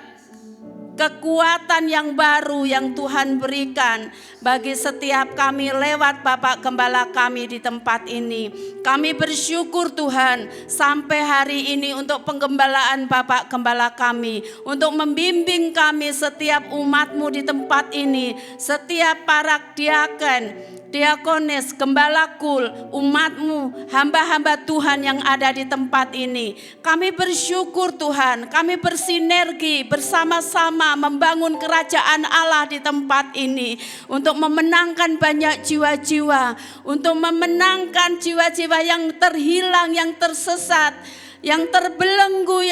kekuatan yang baru yang Tuhan berikan bagi setiap kami lewat Bapak Gembala kami di tempat ini. Kami bersyukur Tuhan sampai hari ini untuk penggembalaan Bapak Gembala kami, untuk membimbing kami setiap umat-Mu di tempat ini, setiap para diaken, diakonis, gembala kul, umat-Mu, hamba-hamba Tuhan yang ada di tempat ini. Kami bersyukur Tuhan, kami bersinergi bersama-sama membangun kerajaan Allah di tempat ini. Untuk memenangkan banyak jiwa-jiwa, untuk memenangkan jiwa-jiwa yang terhilang, yang tersesat, yang terbelenggu,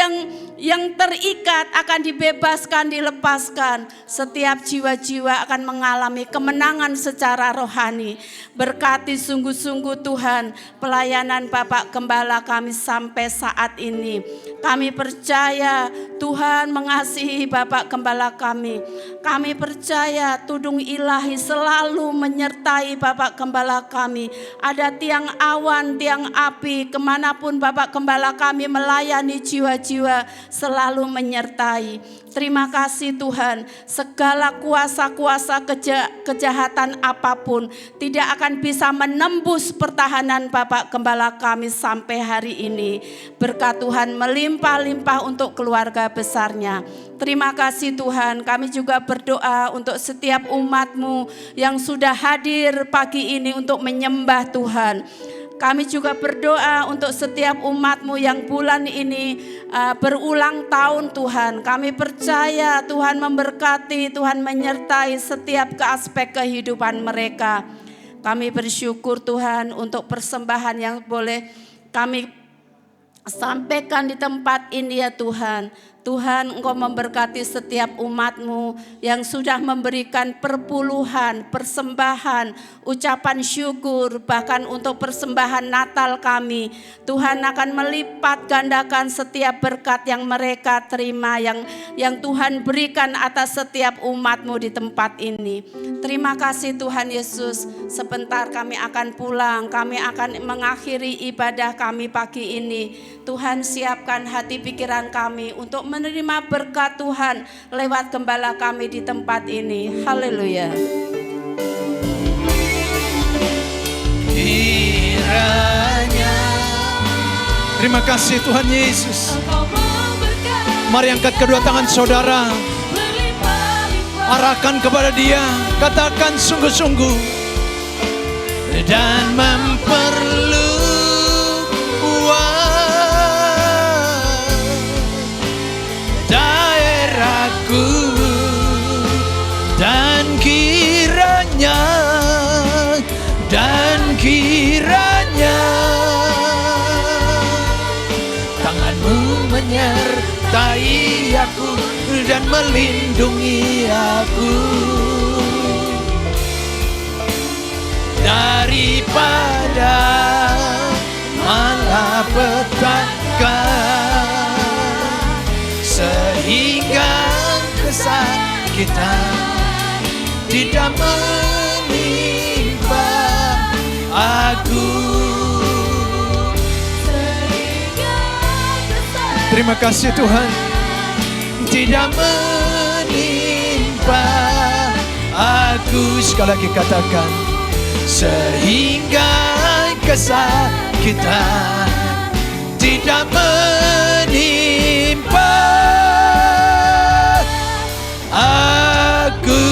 yang terikat akan dibebaskan, dilepaskan. Setiap jiwa-jiwa akan mengalami kemenangan secara rohani. Berkati sungguh-sungguh Tuhan pelayanan Bapak Gembala kami sampai saat ini. Kami percaya Tuhan mengasihi Bapak Gembala kami. Kami percaya tudung ilahi selalu menyertai Bapak Gembala kami. Ada tiang awan, tiang api, kemanapun Bapak Gembala kami melayani jiwa-jiwa selalu menyertai. Terima kasih Tuhan, segala kuasa-kuasa kejahatan apapun tidak akan bisa menembus pertahanan Bapak Gembala kami sampai hari ini. Berkat Tuhan melimpah-limpah untuk keluarga besarnya. Terima kasih Tuhan, kami juga berdoa untuk setiap umat-Mu yang sudah hadir pagi ini untuk menyembah Tuhan. Kami juga berdoa untuk setiap umat-Mu yang bulan ini berulang tahun Tuhan. Kami percaya Tuhan memberkati, Tuhan menyertai setiap aspek kehidupan mereka. Kami bersyukur Tuhan untuk persembahan yang boleh kami sampaikan di tempat ini ya Tuhan. Tuhan, Engkau memberkati setiap umat-Mu yang sudah memberikan perpuluhan, persembahan, ucapan syukur, bahkan untuk persembahan Natal kami. Tuhan akan melipat gandakan setiap berkat yang mereka terima, yang Tuhan berikan atas setiap umat-Mu di tempat ini. Terima kasih Tuhan Yesus, sebentar kami akan pulang, kami akan mengakhiri ibadah kami pagi ini. Tuhan siapkan hati pikiran kami untuk menerima berkat Tuhan lewat gembala kami di tempat ini. Haleluya. Kiranya. Terima kasih Tuhan Yesus. Mari angkat kedua tangan saudara, arahkan kepada Dia, katakan sungguh-sungguh dan memperluas daerahku, dan kiranya tanganmu menyertai aku dan melindungi aku daripada malapetaka, sehingga kesakitan tidak menimpa aku. Terima kasih Tuhan, tidak menimpa aku. Sekali lagi katakan, sehingga kesakitan tidak menimpa aku.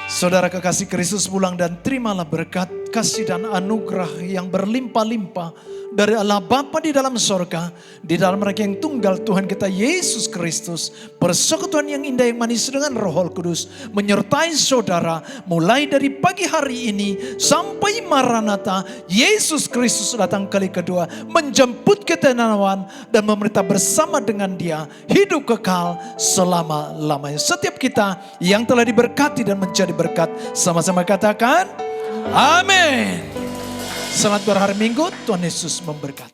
Saudara kekasih Kristus, pulang dan terimalah berkat, kasih dan anugerah yang berlimpah-limpah dari Allah Bapa di dalam sorga, di dalam mereka yang tunggal Tuhan kita Yesus Kristus, persekutuan yang indah yang manis dengan Roh Kudus menyertai saudara mulai dari pagi hari ini sampai Maranatha. Yesus Kristus datang kali kedua menjemput ketenawan dan memerintah bersama dengan Dia hidup kekal selama-lamanya. Setiap kita yang telah diberkati dan menjadi berkat, sama-sama katakan amin. Selamat berhari Minggu, Tuhan Yesus memberkati.